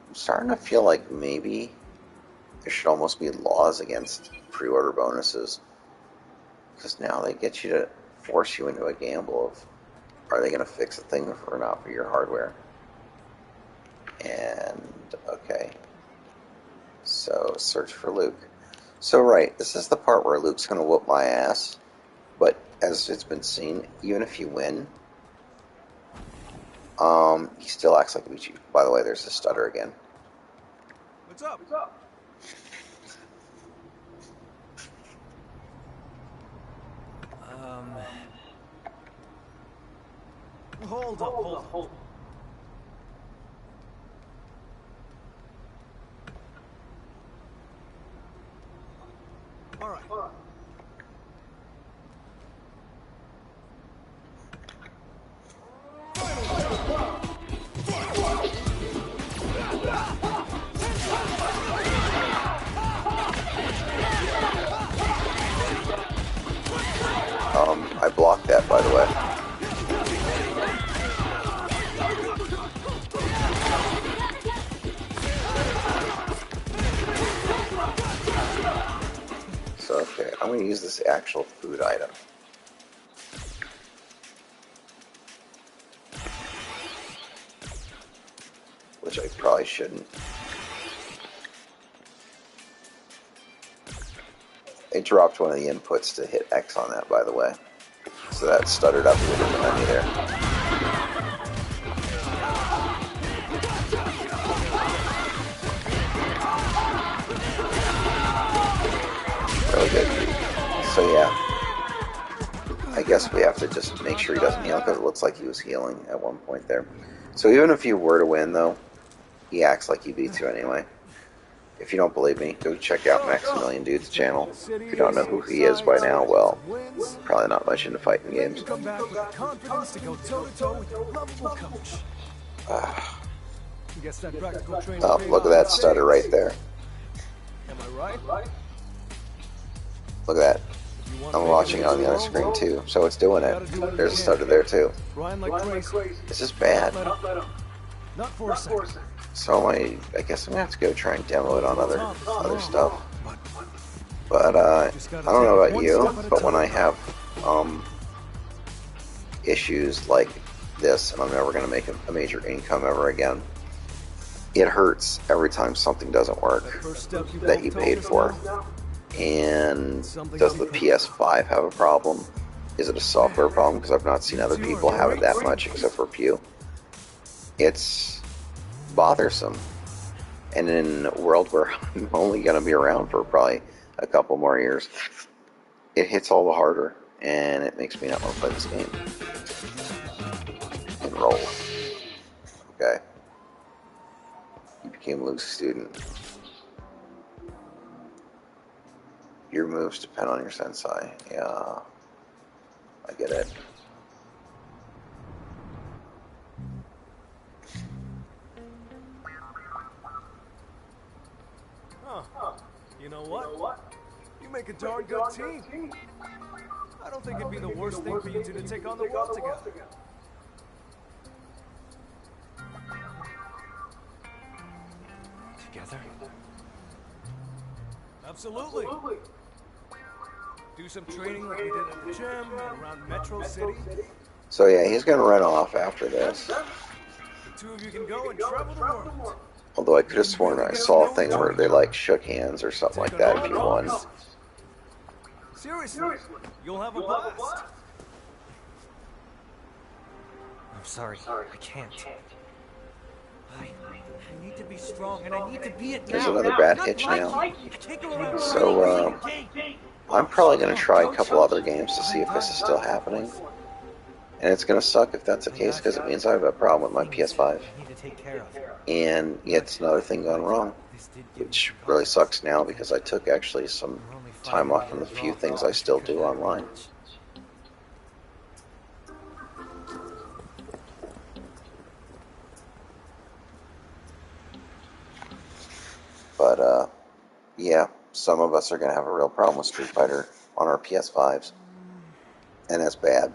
I'm starting to feel like maybe there should almost be laws against pre-order bonuses, because now they get you to force you into a gamble of, are they going to fix a thing or not for your hardware? And, okay. So, search for Luke. So, right, this is the part where Luke's going to whoop my ass. But, as it's been seen, even if you win, he still acts like a beat you. By the way, there's a stutter again. What's up? What's up? Hold up. All right. I blocked that, by the way. So, okay, I'm going to use this actual food item. Which I probably shouldn't. I dropped one of the inputs to hit X on that, by the way. So that stuttered up a little bit on me there. Really good. So yeah. I guess we have to just make sure he doesn't heal, because it looks like he was healing at one point there. So even if you were to win, though, he acts like he beats you anyway. If you don't believe me, go check out Maximilian Dude's channel. If you don't know who he is by now, well, probably not much into fighting games. Guess that practical training Oh, paid look at off that in stutter right spades. there. Am I right? Look at that. If you want I'm big watching in it on the other this screen world, too, so it's doing you it. gotta do what you There's a can. stutter there too. Grind like crazy. This is bad. Not for a second. So I guess I'm gonna have to go try and demo it on other stuff. But Just I gotta don't know take it about one you, step at a but when I time. have issues like this, and I'm never gonna make a major income ever again, it hurts every time something doesn't work First step you that both you told paid us for. about? And Something does to the be proud of. PS5 have a problem? Is it a software problem? Because I've not seen other people have it that much except for Pew. It's bothersome. And in a world where I'm only going to be around for probably a couple more years, it hits all the harder, and it makes me not want to play this game. Enroll. Okay. You became Luke's student. Your moves depend on your sensei. Yeah, I get it. Huh. You know what? You make a darn good team. I don't think it'd be the worst thing for you two to take on the world together. Together? Absolutely. Do some training like we did at the gym and around Metro City. So yeah, he's going to run off after this. The two of you can go and travel the world. Although I could have sworn I saw a thing where they like shook hands or something like that if you won. Seriously, you'll have a blast. I'm sorry. I can't. I need to be strong, and I need to be it now. There's another bad Not hitch like now. I can't go around So playing the same game. I'm probably going to try a couple other games to see if this is still happening. And it's going to suck if that's the case, because it means I have a problem with my PS5. I need to take care of. And yet it's another thing gone wrong, which really sucks now because I took actually some time off from the few things I still do online. But yeah, some of us are going to have a real problem with Street Fighter on our PS5s, and that's bad.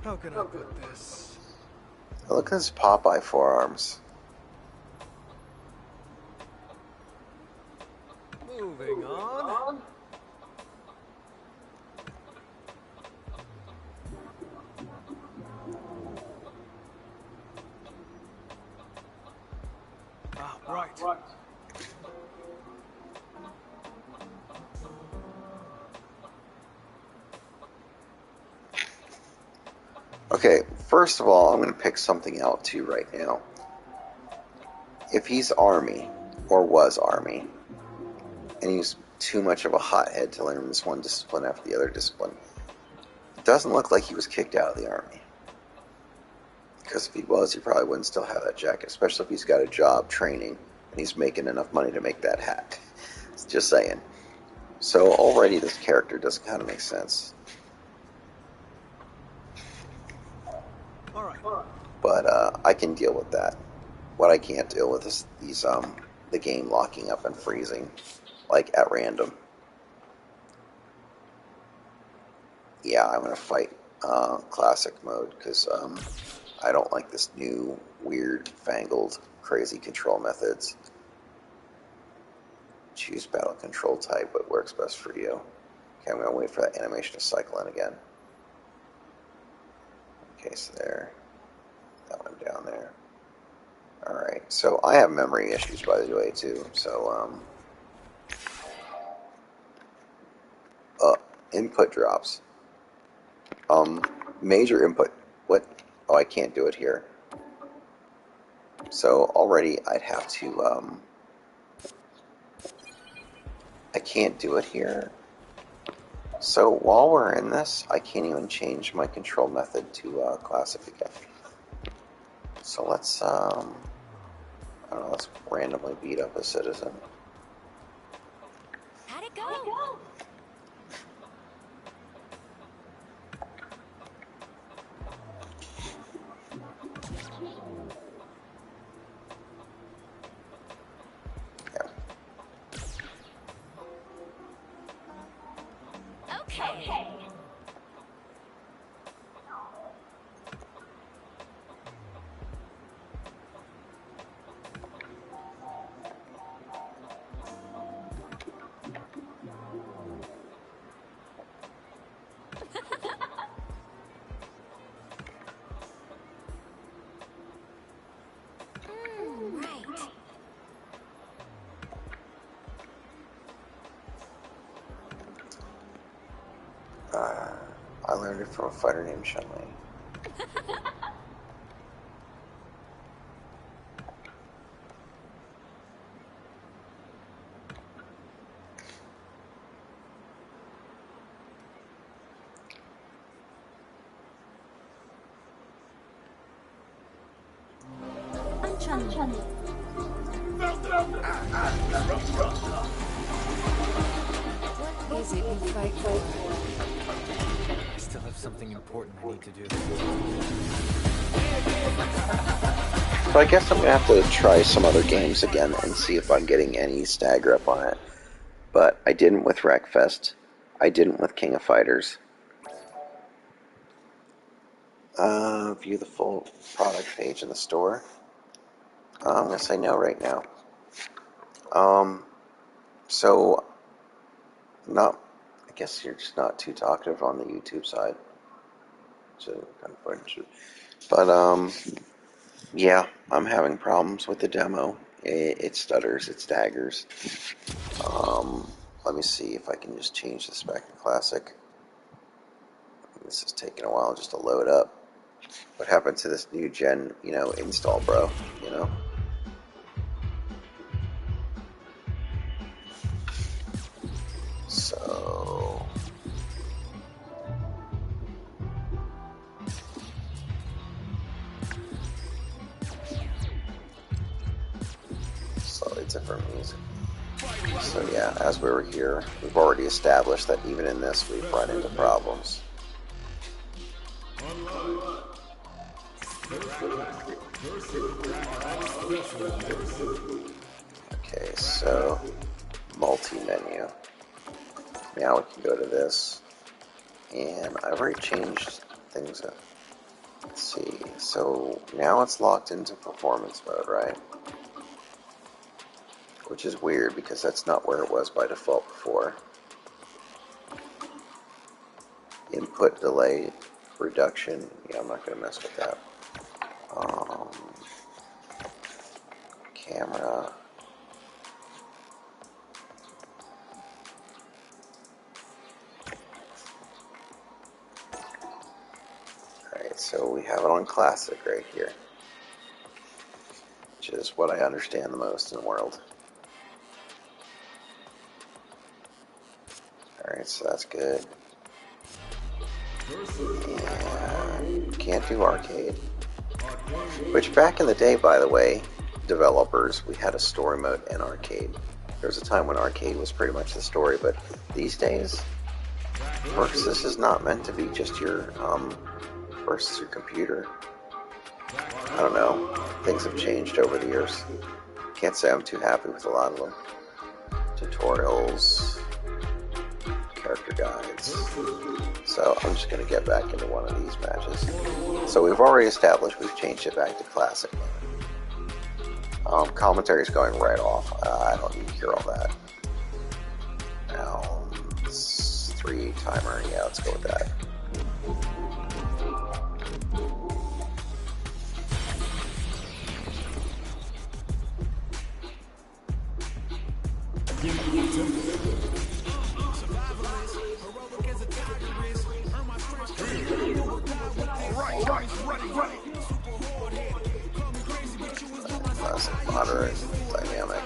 How can I put this? Look at his Popeye forearms. Moving on. Ah, right. Okay, first of all, I'm going to pick something out too right now. If he's Army, or was Army, and he's too much of a hothead to learn this one discipline after the other discipline, it doesn't look like he was kicked out of the Army. Because if he was, he probably wouldn't still have that jacket, especially if he's got a job training and he's making enough money to make that hat. Just saying. So already this character doesn't kind of make sense. But I can deal with that. What I can't deal with is the game locking up and freezing, like at random. Yeah, I'm gonna fight classic mode because I don't like this new weird, fangled, crazy control methods. Choose battle control type, what works best for you. Okay, I'm gonna wait for that animation to cycle in again. Okay, so there. That one down there. Alright, so I have memory issues, by the way, too. So, input drops. Major input. What? Oh, I can't do it here. So, already I'd have to, I can't do it here. So while we're in this, I can't even change my control method to classic again. So let's, I don't know, let's randomly beat up a citizen. How'd it go? Okay. Right. I learned it from a fighter named Chun-Li. What is it you fight for? I still have something important I need to do. So I guess I'm going to have to try some other games again and see if I'm getting any stagger up on it. But I didn't with Wreckfest. I didn't with King of Fighters. View the full product page in the store. I'm going to say no right now. So, I guess you're just not too talkative on the YouTube side. So, unfortunate. But, yeah, I'm having problems with the demo. It stutters, it staggers. Let me see if I can just change this back to Classic. This is taking a while just to load up. What happened to this new gen, install, bro, So... Slightly different music. So yeah, as we were here, we've already established that even in this we've run into problems. Okay, so multi-menu. Now we can go to this, and I've already changed things up. Let's see, so now it's locked into performance mode, right? Which is weird because that's not where it was by default before. Input delay reduction, yeah, I'm not going to mess with that. Camera. Alright, so we have it on classic right here, which is what I understand the most in the world. Alright, so that's good. And can't do arcade. Which back in the day, by the way, developers, we had a story mode and arcade. There was a time when arcade was pretty much the story, but these days, this is not meant to be just your versus your computer. I don't know. Things have changed over the years. Can't say I'm too happy with a lot of them. Tutorials, character guides. So I'm just going to get back into one of these matches. So we've already established we've changed it back to classic. Commentary's going right off. I don't need to hear all that. Now, it's 3 timer. Yeah, let's go with that. Classic, moderate, dynamic.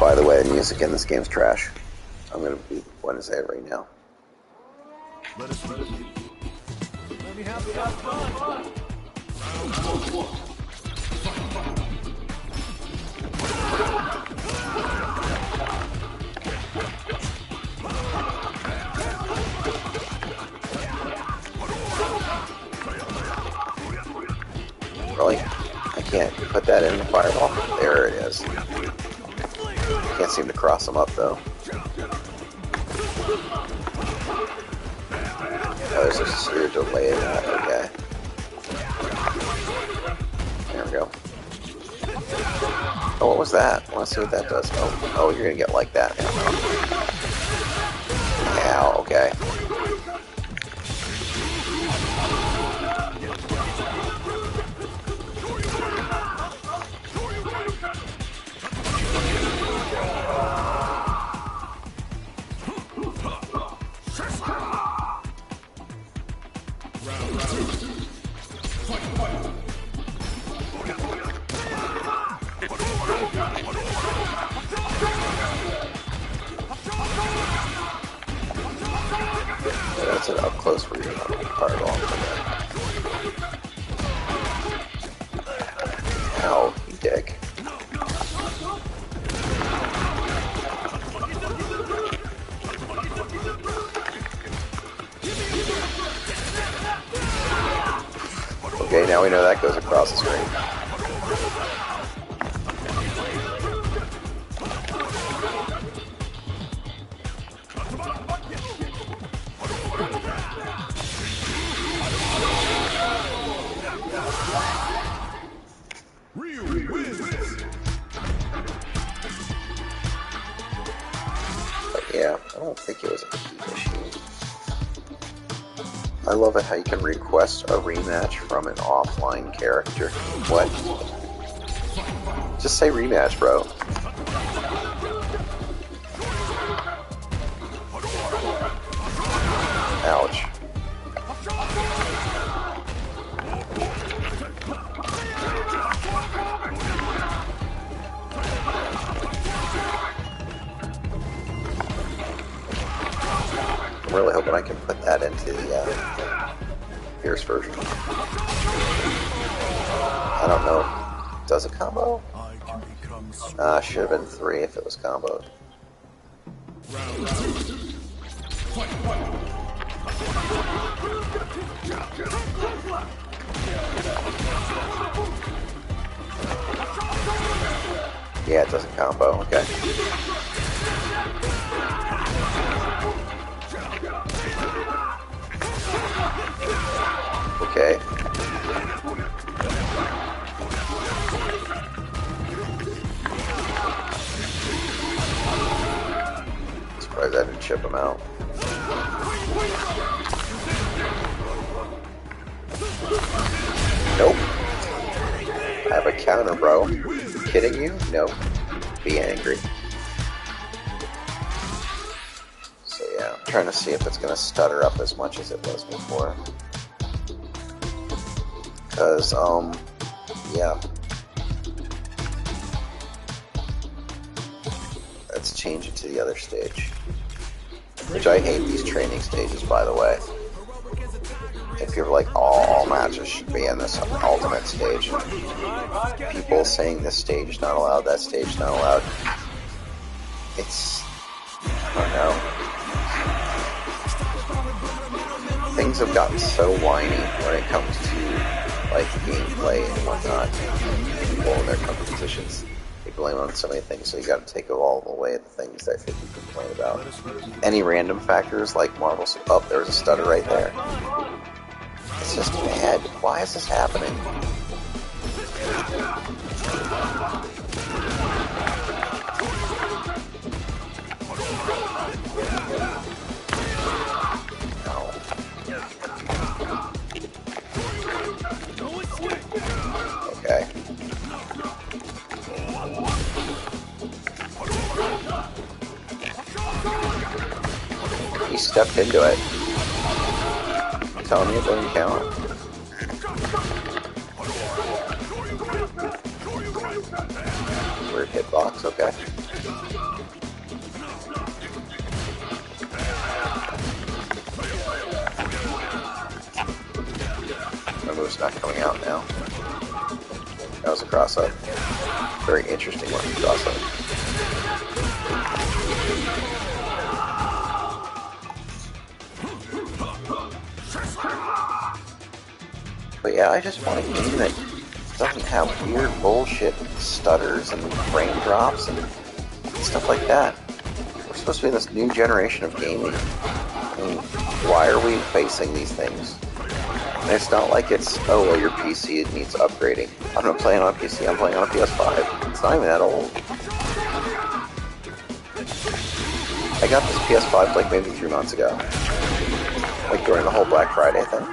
By the way, the music in this game's trash. I'm gonna be one to say it right now. Let me have some fun. Really? I can't put that in the fireball? There it is. Can't seem to cross them up though. Oh, there's a severe delay in that. Okay. There we go. Oh, what was that? I want to see what that does. Oh, you're gonna get like that. Ow, okay. That's an up close read on the fireball. Ow, you dick. Okay, now we know that goes across the screen. Yeah, I don't think it was a key issue. I love it how you can request a rematch from an offline character. What? Just say rematch, bro. Ouch. I'm really hoping I can put that into the Pierce version. I don't know. Does it combo? Should have been 3 if it was comboed. Yeah, it doesn't combo. Okay. Okay. Surprised I didn't chip him out. Nope. I have a counter, bro. You kidding you? Nope. Be angry. So yeah, I'm trying to see if it's gonna stutter up as much as it was before. Cause, yeah. Let's change it to the other stage. Which I hate these training stages, by the way. If you're like, all matches should be in this ultimate stage. People saying this stage not allowed, that stage not allowed. It's, I don't know. Things have gotten so whiny when it comes to like gameplay and whatnot. People in their competitions, they blame on so many things, so you gotta take all away the things that people complain about. Any random factors like Marvel's, oh, there's a stutter right there. It's just bad. Why is this happening? Okay. He stepped into it. Telling me it doesn't count. Weird hitbox, okay. move's not coming out now. That was a cross-up. Very interesting one, cross-up. But yeah, I just want a game that doesn't have weird bullshit stutters and frame drops and stuff like that. We're supposed to be in this new generation of gaming. I mean, why are we facing these things? And it's not like it's, oh, well, your PC needs upgrading. I'm not playing on a PC, I'm playing on a PS5. It's not even that old. I got this PS5 like maybe 3 months ago. Like during the whole Black Friday thing.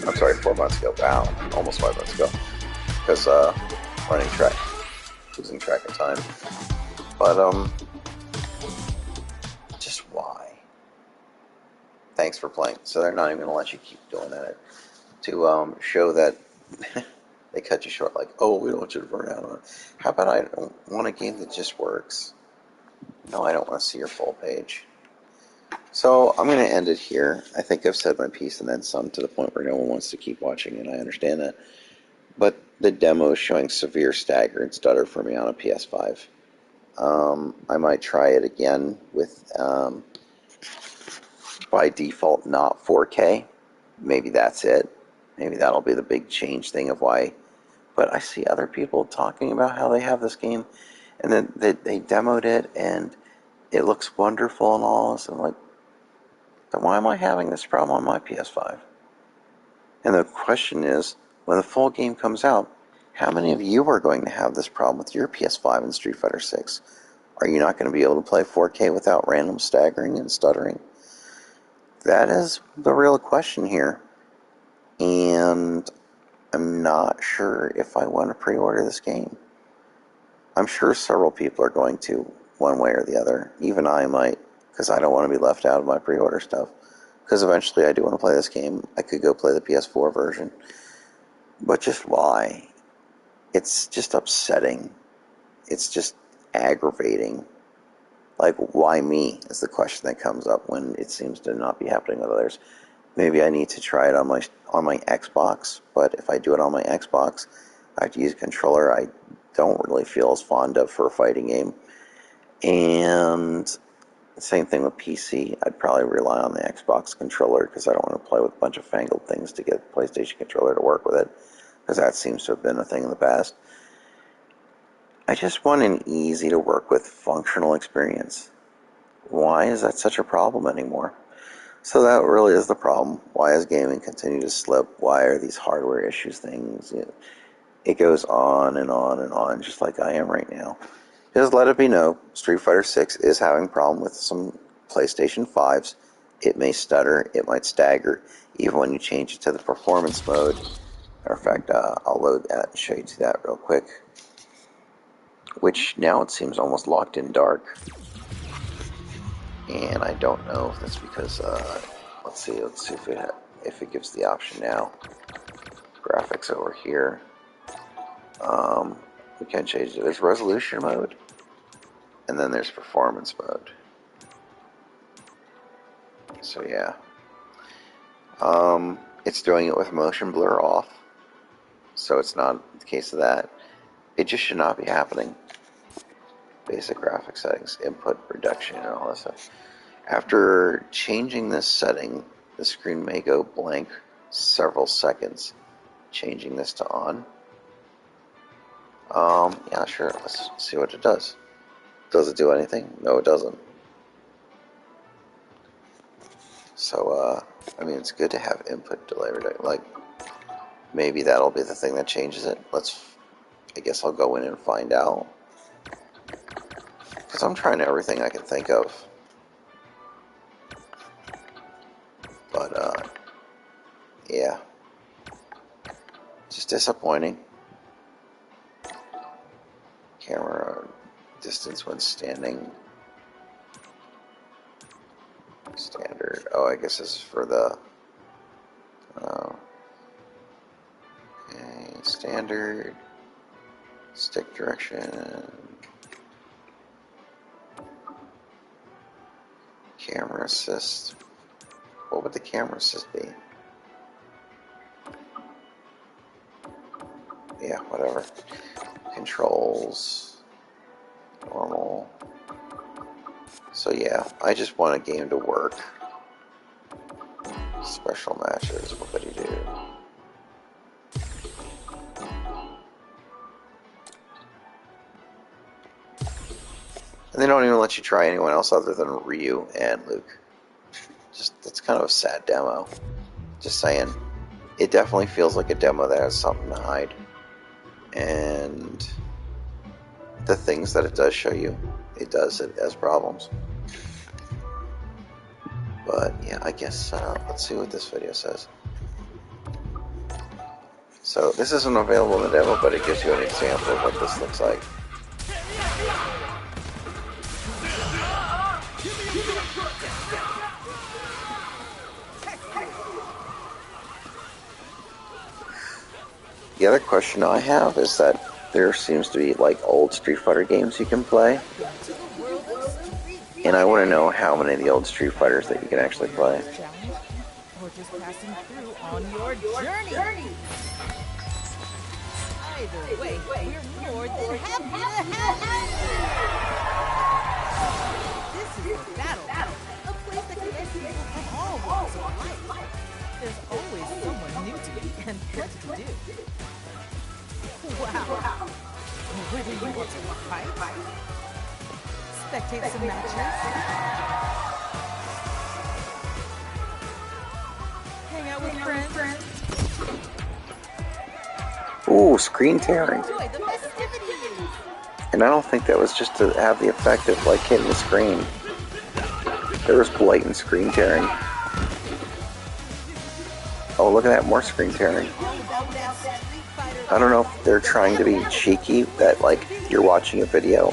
I'm sorry, 4 months ago. Wow, almost 5 months ago. Because, losing track of time. But, just why? Thanks for playing. So they're not even going to let you keep doing that. To, show that they cut you short, like, oh, we don't want you to burn out on it. How about I don't want a game that just works? No, I don't want to see your full page. So I'm going to end it here. I think I've said my piece and then some, to the point where no one wants to keep watching, and I understand that. But the demo is showing severe stagger and stutter for me on a PS5. I might try it again with, by default, not 4K. Maybe that's it. Maybe that'll be the big change thing of why. But I see other people talking about how they have this game, and then they demoed it, and it looks wonderful and all. So I'm like, then why am I having this problem on my PS5? And the question is, when the full game comes out, how many of you are going to have this problem with your PS5 and Street Fighter 6? Are you not going to be able to play 4K without random staggering and stuttering? That is the real question here. And I'm not sure if I want to pre-order this game. I'm sure several people are going to, one way or the other. Even I might, because I don't want to be left out of my pre-order stuff. Because eventually I do want to play this game. I could go play the PS4 version. But just why? It's just upsetting. It's just aggravating. Like, why me is the question that comes up when it seems to not be happening with others. Maybe I need to try it on my Xbox, but if I do it on my Xbox, I have to use a controller I don't really feel as fond of for a fighting game. And same thing with PC. I'd probably rely on the Xbox controller because I don't want to play with a bunch of fangled things to get the PlayStation controller to work with it, because that seems to have been a thing in the past. I just want an easy to work with functional experience. Why is that such a problem anymore? So that really is the problem. Why does gaming continue to slip? Why are these hardware issues things? It goes on and on and on, just like I am right now. Just let it be known, Street Fighter 6 is having a problem with some PlayStation 5s. It may stutter, it might stagger, even when you change it to the performance mode. Matter of fact, I'll load that and show you that real quick. Which now it seems almost locked in dark. And I don't know if that's because, let's see if it gives the option now. Graphics over here. We can change it. There's resolution mode, and then there's performance mode. So yeah. It's doing it with motion blur off, so it's not the case of that. It just should not be happening. Basic graphic settings, input reduction, and all that stuff. After changing this setting, the screen may go blank several seconds. Changing this to on. Yeah, sure, let's see what it does. Does it do anything? No, it doesn't. So, I mean, it's good to have input delay reduction. Like, maybe that'll be the thing that changes it. I guess I'll go in and find out. Because I'm trying everything I can think of. But, yeah. Just disappointing. Camera distance when standing. Standard. Oh, I guess this is for the... okay, standard. Stick direction. Camera assist. What would the camera assist be? yeah, whatever. Controls, normal. So yeah, I just want a game to work. Special matches, what could he do? And they don't even let you try anyone else other than Ryu and Luke. Just, that's kind of a sad demo. Just saying. It definitely feels like a demo that has something to hide. And the things that it does show you, it has problems. But yeah, I guess, let's see what this video says. So this isn't available in the demo, but it gives you an example of what this looks like. The other question I have is that there seems to be like old Street Fighter games you can play. And I want to know how many of the old Street Fighters that you can actually play. Or just passing through on your journey. Either way, we're more than happy to have you. This is the battle, a place that connects people from all walks of life. There's always someone new to meet and plenty to do. Wow. Whether you want to fight, spectate some matches, hang out with friends. Ooh, screen tearing. Enjoy the festivities. And I don't think that was just to have the effect of like hitting the screen. There was blatant screen tearing. Oh, look at that, more screen tearing. I don't know if they're trying to be cheeky, that like you're watching a video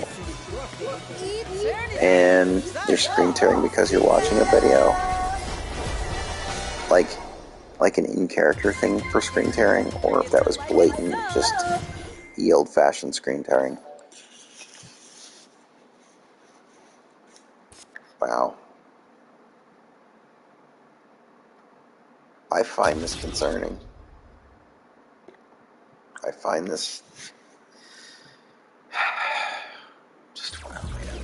and you're screen tearing because you're watching a video. Like an in-character thing for screen tearing, or if that was blatant, just the old-fashioned screen tearing. Wow. I find this concerning. I find this just, wow, man.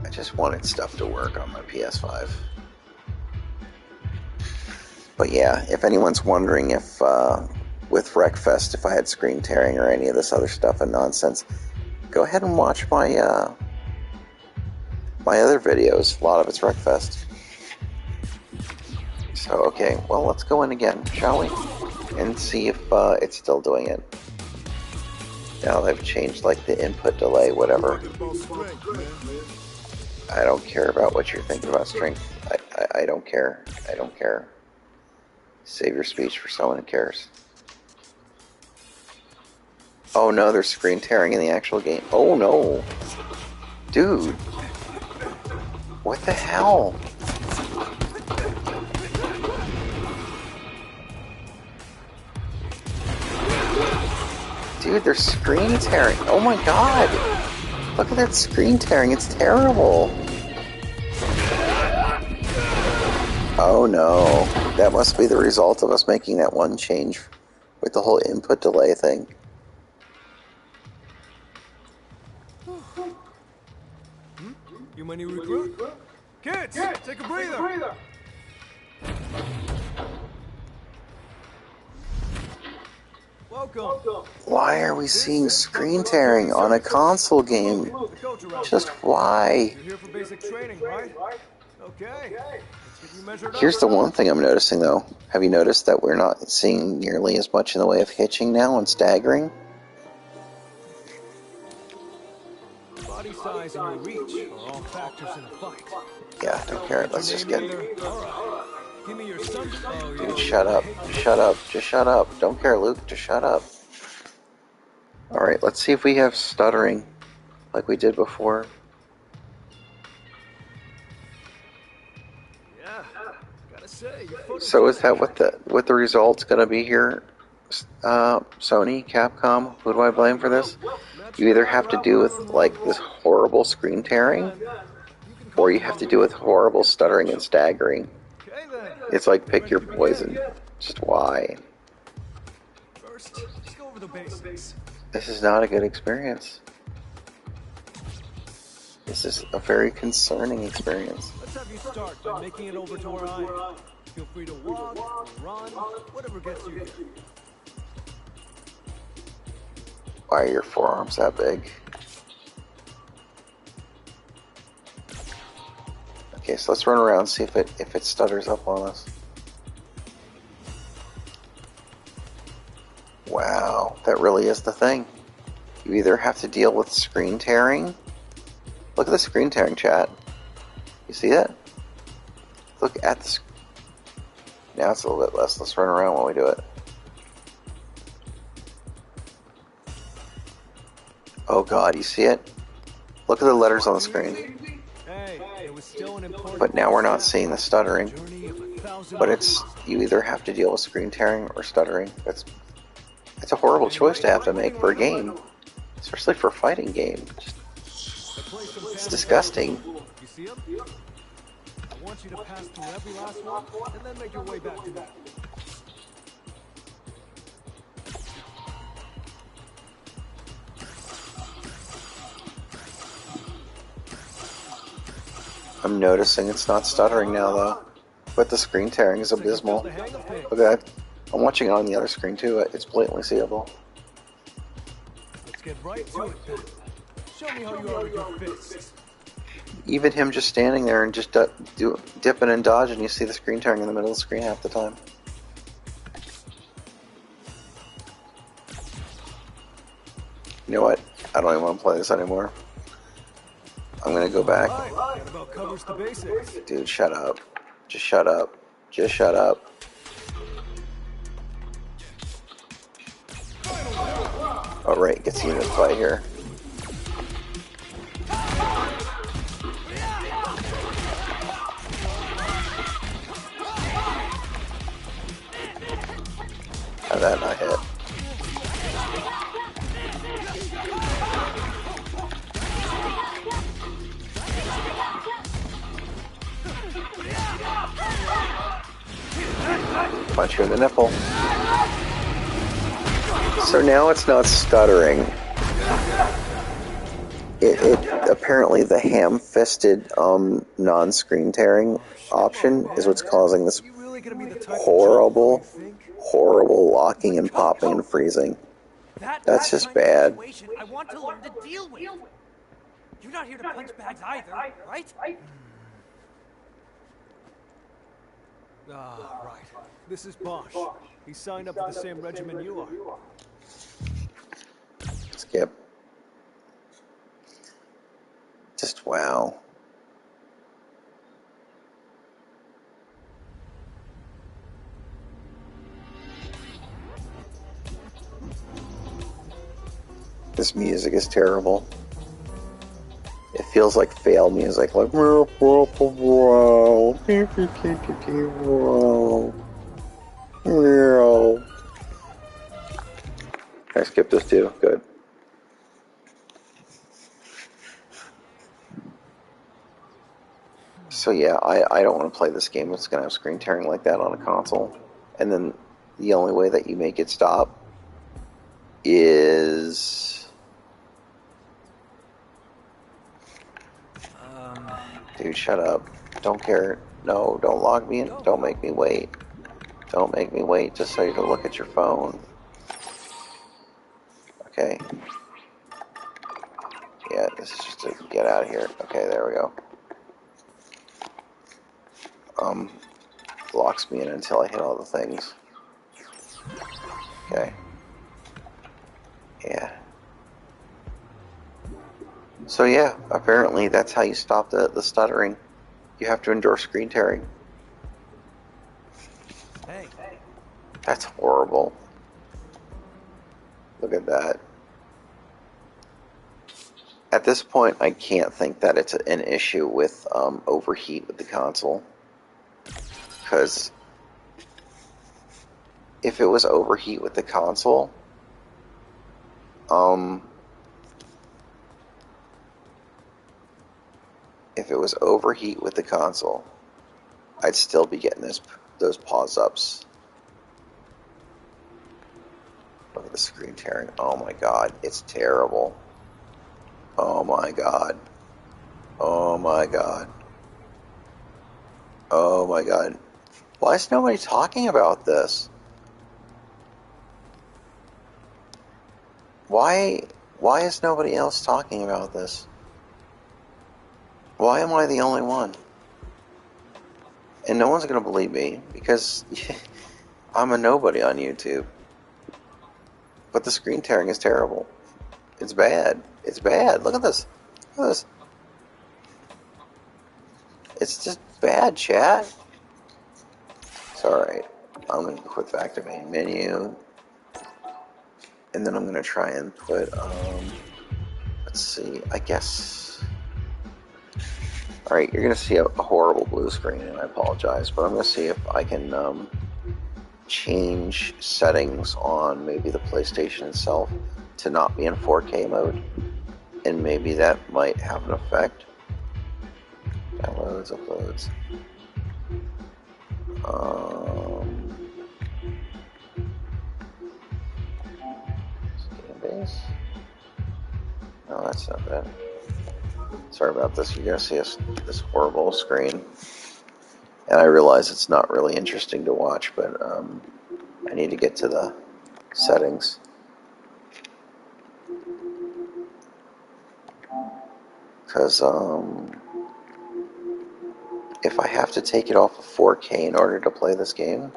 I just wanted stuff to work on my PS5. But yeah, if anyone's wondering if, with Wreckfest, if I had screen tearing or any of this other stuff and nonsense, go ahead and watch my, my other videos. A lot of it's Wreckfest. So, okay, well, let's go in again, shall we? And see if, it's still doing it. Now they've changed, like, the input delay, whatever. I don't care about what you're thinking about strength. I don't care. I don't care. Save your speech for someone who cares. Oh no, there's screen tearing in the actual game. Oh no. Dude. What the hell? Dude, there's screen tearing. Oh my god. Look at that screen tearing. It's terrible. Oh no. That must be the result of us making that one change with the whole input delay thing. You my new recruit? Kids, take a breather. Welcome. Why are we seeing screen tearing on a console game? Just why? You're here for basic training, right? Okay. Let's get you measured up. Here's the one thing I'm noticing though. Have you noticed that we're not seeing nearly as much in the way of hitching now and staggering? Body size and your reach are all factors in a fight. Yeah, I don't care. Let's just get... Alright. Give me your son. Oh, yeah. Dude, shut up. Shut up. Just shut up. Don't care, Luke. Just shut up. Alright, let's see if we have stuttering like we did before. Yeah. Gotta say, your photos So is that what the result's gonna be here? Sony, Capcom, who do I blame for this? You either have to do with like this horrible screen tearing, or you have to do with horrible stuttering and staggering. Okay then. It's like pick your poison. Just why? Very first, let's go over the basics. This is not a good experience. This is a very concerning experience. Let's have you start by making it over to where I am. Feel free to walk or run, whatever gets you here. Why are your forearms that big? Okay, so let's run around and see if it stutters up on us. Wow, that really is the thing. You either have to deal with screen tearing. Look at the screen tearing, chat. You see that? Look at the. Now it's a little bit less. Let's run around while we do it. Oh God, you see it? Look at the letters on the screen. Hey, it was still an important But now we're not seeing the stuttering. journey of 1,000 But it's, you either have to deal with screen tearing or stuttering. It's a horrible choice to have to make for a game, especially for a fighting game. It's disgusting. You see them? I want you to pass through every last one and then make your way back to me. I'm noticing it's not stuttering now though, but the screen tearing is abysmal. Okay, I'm watching it on the other screen too. It's blatantly seeable. Let's get right to it then. Show me how you are with your fists. Even him just standing there and just dipping and dodging, you see the screen tearing in the middle of the screen half the time. You know what? I don't even want to play this anymore. I'm gonna go back. Right, that about covers the basics. Dude, shut up. Just shut up. Just shut up. Alright, gets you in a fight here. How'd that not hit? Punch you in the nipple. So now it's not stuttering. It apparently the ham-fisted non-screen tearing option is what's causing this horrible locking and popping and freezing. That's just bad. I want to learn to deal with. You're not here to punch bags either, right? Ah, right. This is Bosch. He signed up for the same regiment you are. Skip. Just wow. This music is terrible. It feels like fail music, like I skipped this too. Good. So yeah, I don't want to play this game. It's gonna have screen tearing like that on a console, and then the only way that you make it stop is dude, shut up. Don't care. No, don't log me in. Don't make me wait. Don't make me wait just so you can look at your phone. Okay. Yeah, this is just to get out of here. Okay, there we go. Locks me in until I hit all the things. Okay. Yeah. So yeah, apparently that's how you stop the stuttering. You have to endure screen tearing. Hey. That's horrible. Look at that. At this point, I can't think that it's an issue with overheat with the console. Because if it was overheat with the console, I'd still be getting those pause ups. Look at the screen tearing. Oh my god, it's terrible. Oh my god. Oh my god. Oh my god. Why is nobody talking about this? Why is nobody else talking about this? Why am I the only one? And no one's going to believe me because I'm a nobody on YouTube. But the screen tearing is terrible. It's bad. It's bad. Look at this. Look at this. It's just bad, chat. It's alright. I'm going to quit back to main menu. And then I'm going to try and put, let's see, I guess. Alright, you're going to see a horrible blue screen, and I apologize, but I'm going to see if I can change settings on maybe the PlayStation itself to not be in 4K mode. And maybe that might have an effect. Downloads, uploads. Game base. No, that's not bad. Sorry about this. You're gonna see this horrible screen, and I realize it's not really interesting to watch, but I need to get to the settings. Because if I have to take it off of 4K in order to play this game,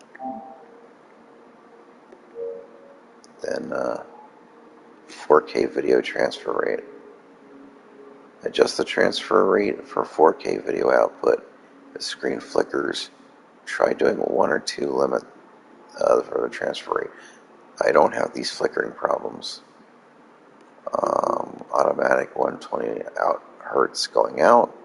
then 4K video transfer rate. Adjust the transfer rate for 4K video output. The screen flickers. Try doing 1 or 2 limit for the transfer rate. I don't have these flickering problems. Automatic 120 hertz going out.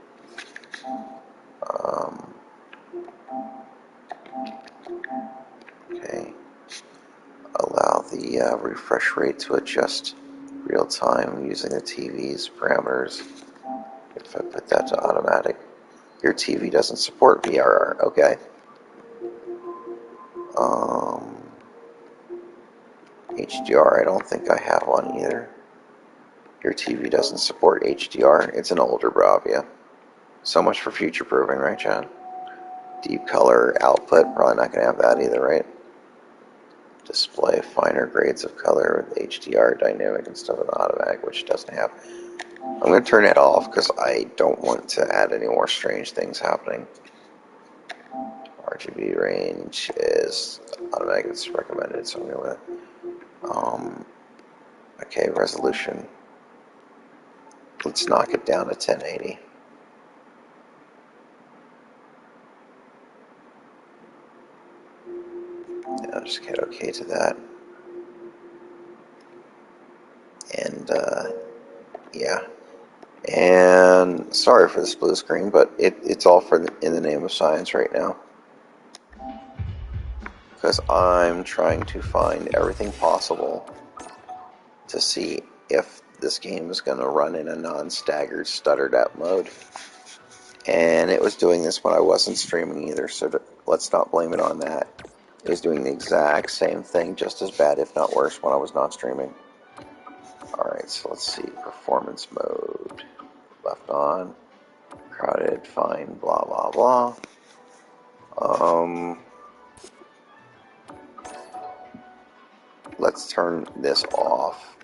Okay. Allow the refresh rate to adjust real time using the TV's parameters. If I put that to automatic, your TV doesn't support VRR. Okay. HDR, I don't think I have one either. Your TV doesn't support HDR. It's an older Bravia. So much for future proofing, right, Chad? Deep color output, probably not going to have that either, right? Display finer grades of color with HDR, dynamic, and stuff in automatic, which it doesn't have. I'm going to turn it off because I don't want to add any more strange things happening. RGB range is automatic, it's recommended, so I'm going to okay, resolution. Let's knock it down to 1080. And I'll just hit OK to that. And yeah. And sorry for this blue screen, but it's all in the name of science right now. Because I'm trying to find everything possible to see if this game is going to run in a non-staggered stuttered out mode. And it was doing this when I wasn't streaming either, so let's not blame it on that. It was doing the exact same thing, just as bad, if not worse, when I was not streaming. Alright, so let's see. Performance mode. Left on. Crowded, fine, blah, blah, blah. Let's turn this off.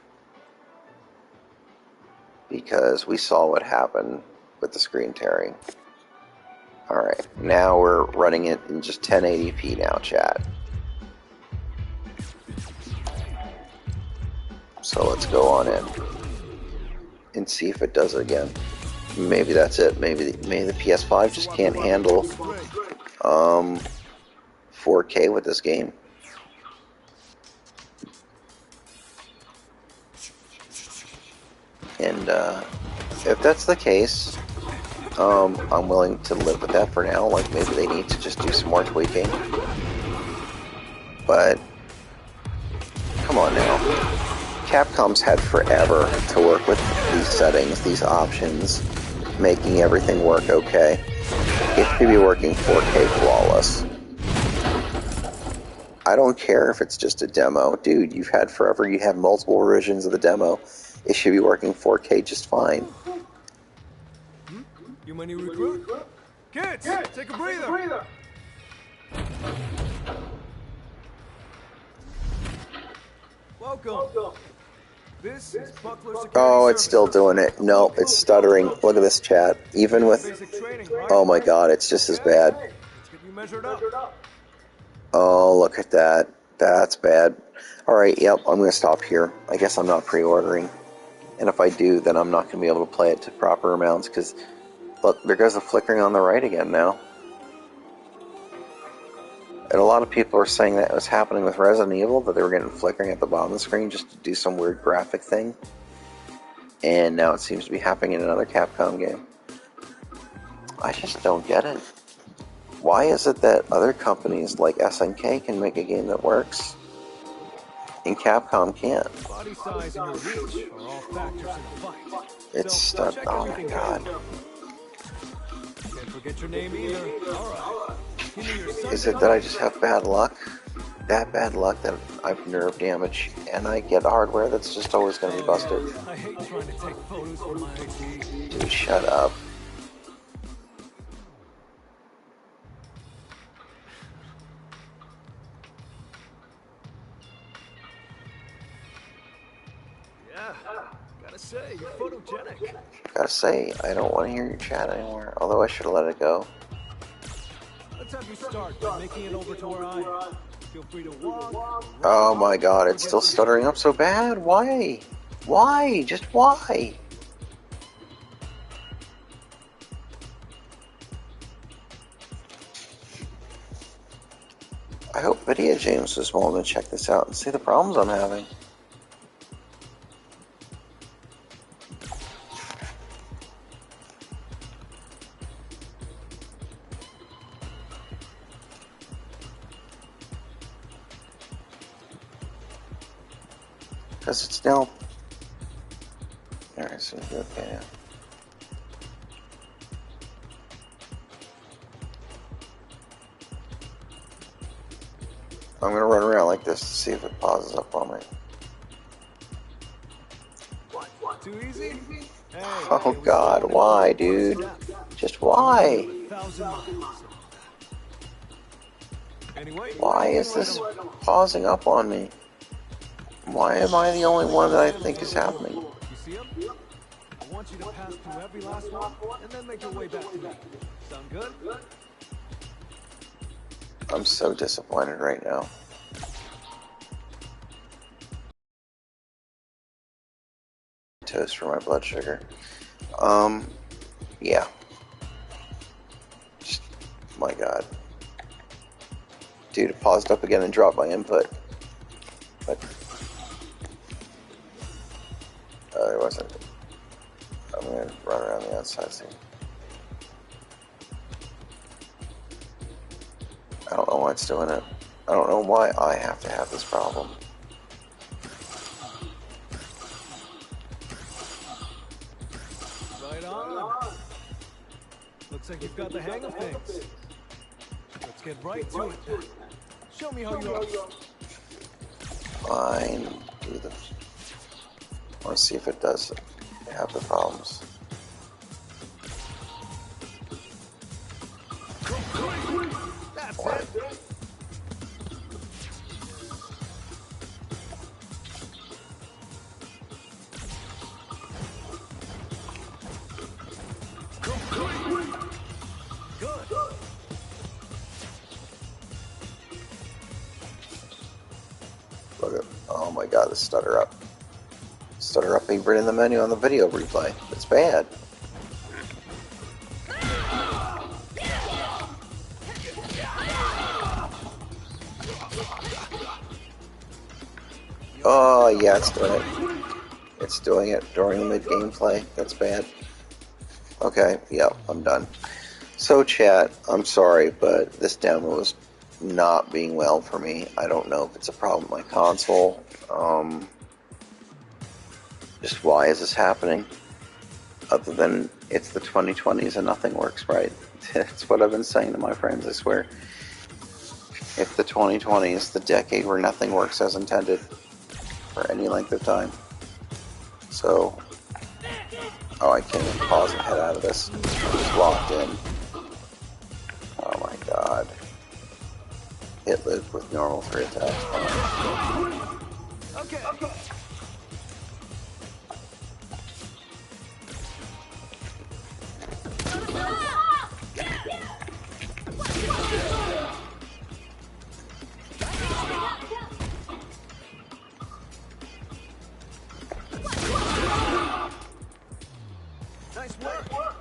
Because we saw what happened with the screen tearing. Alright, now we're running it in just 1080p now, chat. So let's go on in and see if it does it again. Maybe that's it. Maybe the PS5 just can't handle 4K with this game. And if that's the case, I'm willing to live with that for now. Like, maybe they need to just do some more tweaking. But come on now. Capcom's had forever to work with these settings, these options, making everything work okay. It should be working 4K flawless. I don't care if it's just a demo. Dude, you've had forever, you have multiple versions of the demo. It should be working 4K just fine. You my new recruit? Kids, take a breather. Welcome. This is Buckler Security Oh, it's still Services. doing it. Nope, it's stuttering. Look at this chat. Even with... Basic training, right? Oh my god, it's just as bad. Let's get you measured up. Oh, look at that. That's bad. Alright, yep, I'm going to stop here. I guess I'm not pre-ordering. And if I do, then I'm not going to be able to play it to proper amounts, because, look, there goes the flickering on the right again now. And a lot of people are saying that it was happening with Resident Evil, that they were getting flickering at the bottom of the screen just to do some weird graphic thing. And now it seems to be happening in another Capcom game. I just don't get it. Why is it that other companies like SNK can make a game that works, and Capcom can't? Body size and your reach are all factors in the fight. It's stuck. Oh my god. Can't forget your name either. Alright. Give me your Is it that I just have bad luck? That bad luck that I have nerve damage and I get hardware that's just always going to be busted? I hate trying to take photos for my ID. Dude, shut up. Yeah, gotta say, you're photogenic. Gotta say, I don't want to hear your chat anymore. Although I should have let it go. Let's have you start by making it over to where I am. Feel free to walk. Oh my god, it's still stuttering up so bad. Why? Why? Just why? I hope Video James is willing to check this out and see the problems I'm having. Because it's now... Alright, so okay now. I'm gonna run around like this to see if it pauses up on me. What? Too easy? Hey, Oh god, why, dude? Just why? 1,000 miles. Anyway, Why is this pausing up on me? Why am I the only one that I think is happening? You see him? I want you to pass through every last one and then make your way back to me. Sound good? I'm so disappointed right now. Toast for my blood sugar. Yeah. Just, my god. Dude, it paused up again and dropped my input. But... there wasn't. I'm gonna run around the outside scene. I don't know why it's doing it. I don't know why I have to have this problem. Right on. Looks like you've got the hang of things. Let's get right to it then. Show me how you are. Fine. Do the... I want to see if it does have the problems. That's What? it. Good. Look at... Oh my god, the stutter up. Stutter up even in the menu on the video replay. It's bad. Oh yeah, it's doing it. It's doing it during the mid-game play. That's bad. Okay, yep, I'm done. So chat, I'm sorry, but this demo is not being well for me. I don't know if it's a problem with my console. Just why is this happening? Other than it's the 2020s and nothing works right. It's what I've been saying to my friends, I swear. if the 2020 is the decade where nothing works as intended for any length of time. So, oh, I can't even pause and head out of this. I'm just locked in. Oh my god. Hit lived with normal 3 attacks. Okay. Nice work.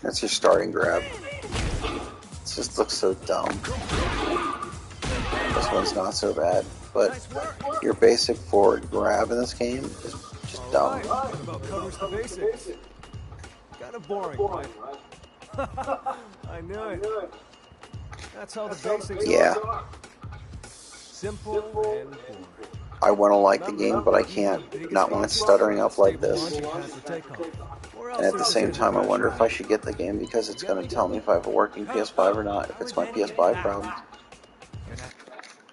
That's your starting grab. It just looks so dumb. This one's not so bad, but Nice work. your basic forward grab in this game is just dumb. Right. About covers the basics. Kind of boring, right? I knew it. That's how the basics Yeah, are. Simple and boring. I want to like the game, but I can't. Not when it's stuttering up like this. And at the same time, I wonder if I should get the game because it's going to tell me if I have a working PS5 or not, if it's my PS5 problem.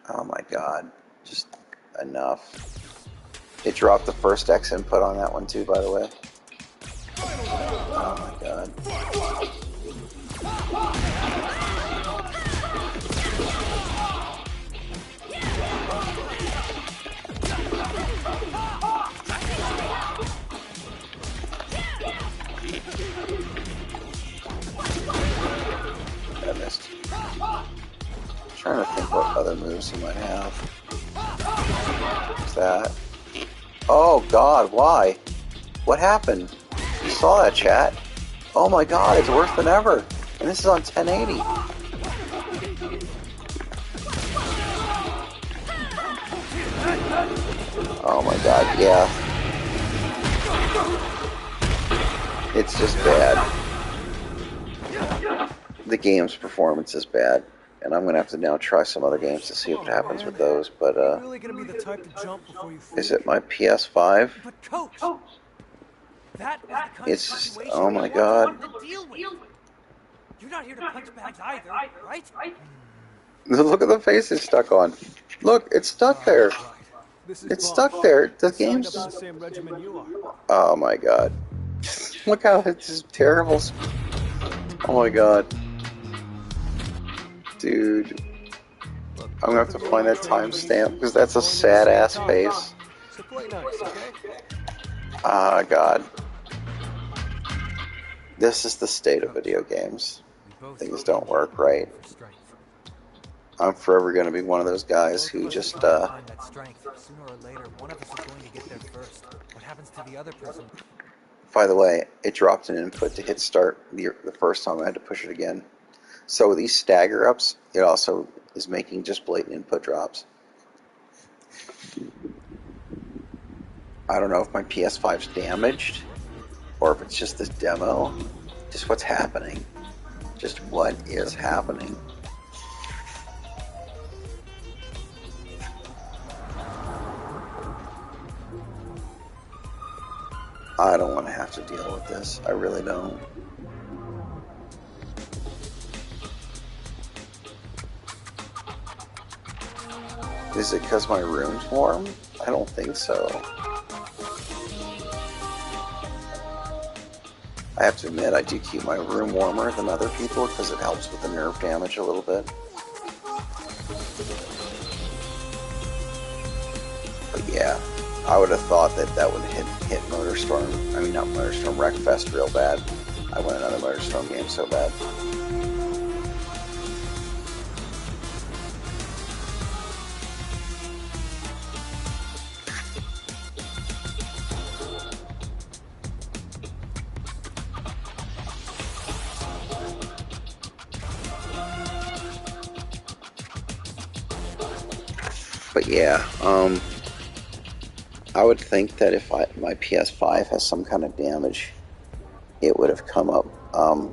Oh my god, just enough. It dropped the first X input on that one too, by the way. Oh my god. I missed. Trying to think what other moves he might have. What's that? Oh god, why? What happened? You saw that, chat? Oh my god, it's worse than ever. And this is on 1080. Oh my god, yeah. It's just bad. The game's performance is bad. And I'm gonna have to now try some other games to see what happens with those, but Really gonna be the type to jump before you is it my PS5? But coach, that is the kind It's of just, situation oh my we god. want to deal with. You're not here to punch bags either, right? Look at the face it's stuck on. Look, it's stuck there. This is It's Bob. stuck there. The Signed up game's... in the same regiment you are. Oh my god. Look how it's just terrible. Oh my god. Dude. I'm gonna have to find that timestamp because that's a sad ass face. So play nice, okay? Ah, god. This is the state of video games. Things don't work right. I'm forever gonna be one of those guys who just, Sooner or later, one of us is going to get there first. What happens to the other person? By the way, it dropped an input to hit start the first time I had to push it again. So with these stagger ups, it also is making just blatant input drops. I don't know if my PS5's damaged or if it's just this demo. Just what's happening. Just what is happening. I don't want to have to deal with this. I really don't. Is it because my room's warm? I don't think so. I have to admit, I do keep my room warmer than other people because it helps with the nerve damage a little bit. But yeah, I would have thought that that would hit MotorStorm, I mean not MotorStorm, Wreckfest real bad. I want another MotorStorm game so bad. But yeah, I would think that if my PS5 has some kind of damage, it would have come up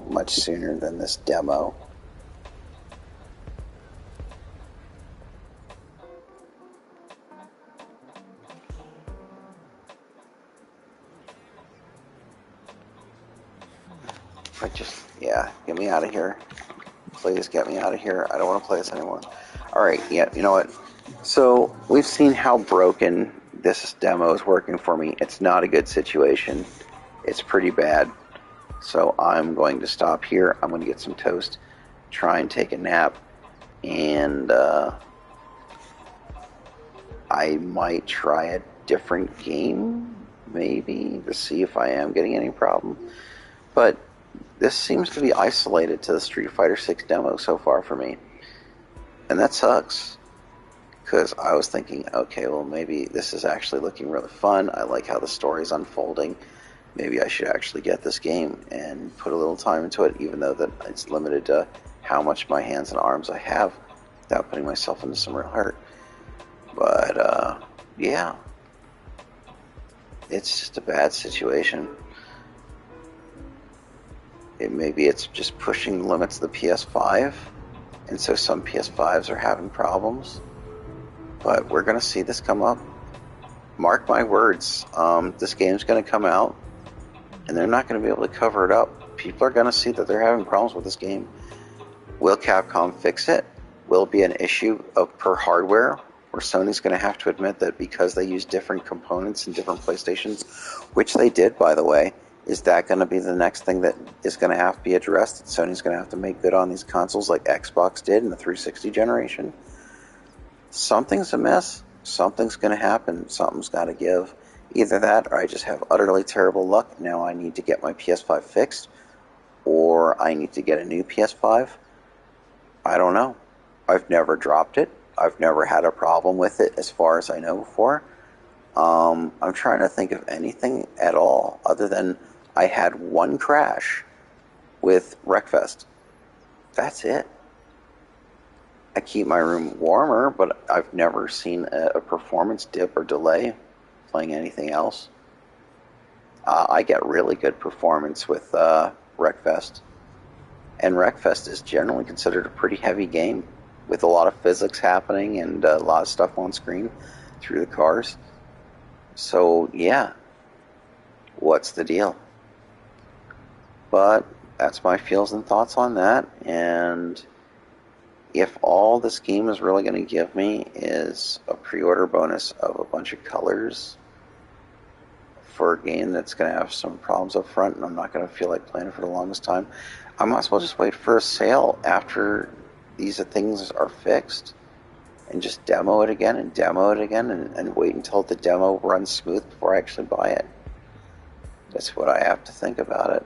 much sooner than this demo. But just, yeah, get me out of here. Please get me out of here. I don't want to play this anymore. Alright, yeah, you know what? So, we've seen how broken this demo is working for me. It's not a good situation. It's pretty bad. So, I'm going to stop here. I'm going to get some toast, try and take a nap, and I might try a different game, maybe, to see if I am getting any problem. But this seems to be isolated to the Street Fighter 6 demo so far for me. And that sucks. Because I was thinking, okay, well, maybe this is actually looking really fun. I like how the story's unfolding. Maybe I should actually get this game and put a little time into it, even though that it's limited to how much my hands and arms I have, without putting myself into some real hurt. But, yeah. It's just a bad situation. Maybe it's just pushing the limits of the PS5, and so some PS5s are having problems. But we're going to see this come up. Mark my words, this game's going to come out, and they're not going to be able to cover it up. People are going to see that they're having problems with this game. Will Capcom fix it? Will it be an issue of per hardware, where Sony's going to have to admit that because they use different components in different PlayStations, which they did, by the way, is that going to be the next thing that is going to have to be addressed? That Sony's going to have to make good on these consoles like Xbox did in the 360 generation? Something's amiss. Something's going to happen. Something's got to give. Either that, or I just have utterly terrible luck. Now I need to get my PS5 fixed, or I need to get a new PS5. I don't know. I've never dropped it. I've never had a problem with it as far as I know before. I'm trying to think of anything at all other than I had one crash with Wreckfest. That's it. I keep my room warmer, but I've never seen a performance dip or delay playing anything else. I get really good performance with Wreckfest. And Wreckfest is generally considered a pretty heavy game with a lot of physics happening and a lot of stuff on screen through the cars. So, yeah. What's the deal? But that's my feels and thoughts on that. And if all this game is really going to give me is a pre-order bonus of a bunch of colors for a game that's going to have some problems up front and I'm not going to feel like playing it for the longest time, I might as well just wait for a sale after these things are fixed and just demo it again and wait until the demo runs smooth before I actually buy it. That's what I have to think about it.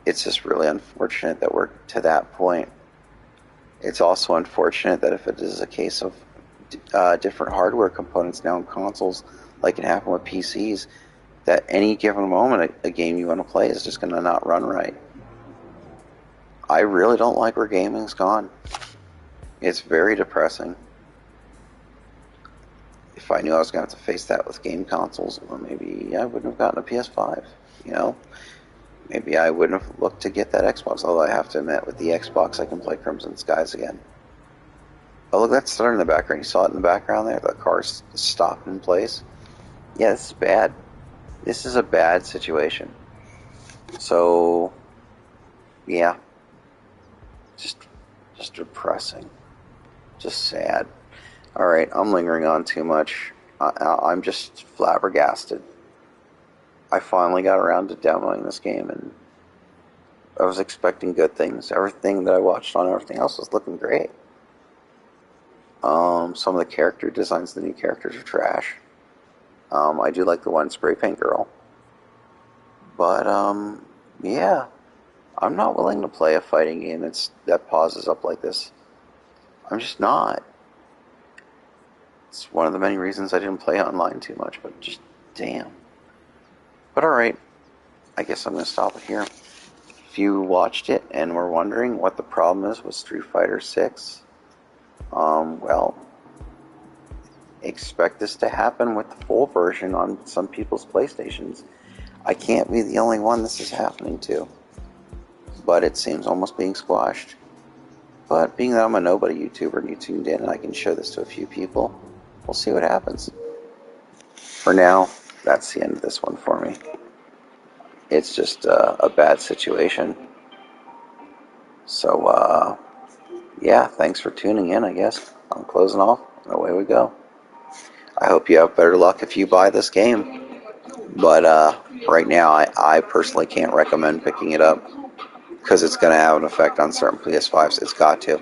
It's just really unfortunate that we're to that point. It's also unfortunate that if it is a case of different hardware components now in consoles, like it happened with PCs, that any given moment a game you want to play is just going to not run right. I really don't like where gaming's gone. It's very depressing. If I knew I was going to have to face that with game consoles, well, maybe I wouldn't have gotten a PS5, you know? Maybe I wouldn't have looked to get that Xbox, although I have to admit, with the Xbox, I can play Crimson Skies again. Oh, look, that's Stuttering in the background. You saw it in the background there? The car's stopped in place. Yeah, this is bad. This is a bad situation. So, yeah. Just depressing. Just sad. Alright, I'm lingering on too much. I'm just flabbergasted. I finally got around to demoing this game, and I was expecting good things. Everything that I watched on everything else was looking great. Some of the character designs, the new characters are trash. I do like the one spray paint girl. But, yeah. I'm not willing to play a fighting game that pauses up like this. I'm just not. It's one of the many reasons I didn't play online too much, but just, damn. But alright, I guess I'm going to stop it here. If you watched it and were wondering what the problem is with Street Fighter 6, well, expect this to happen with the full version on some people's PlayStations. I can't be the only one this is happening to. But it seems almost being squashed. But being that I'm a nobody YouTuber and you tuned in and I can show this to a few people, we'll see what happens. For now, that's the end of this one for me. it's just a bad situation. So, yeah, thanks for tuning in, I guess. I'm closing off. Away we go. I hope you have better luck if you buy this game. But right now, I personally can't recommend picking it up because it's going to have an effect on certain PS5s. It's got to.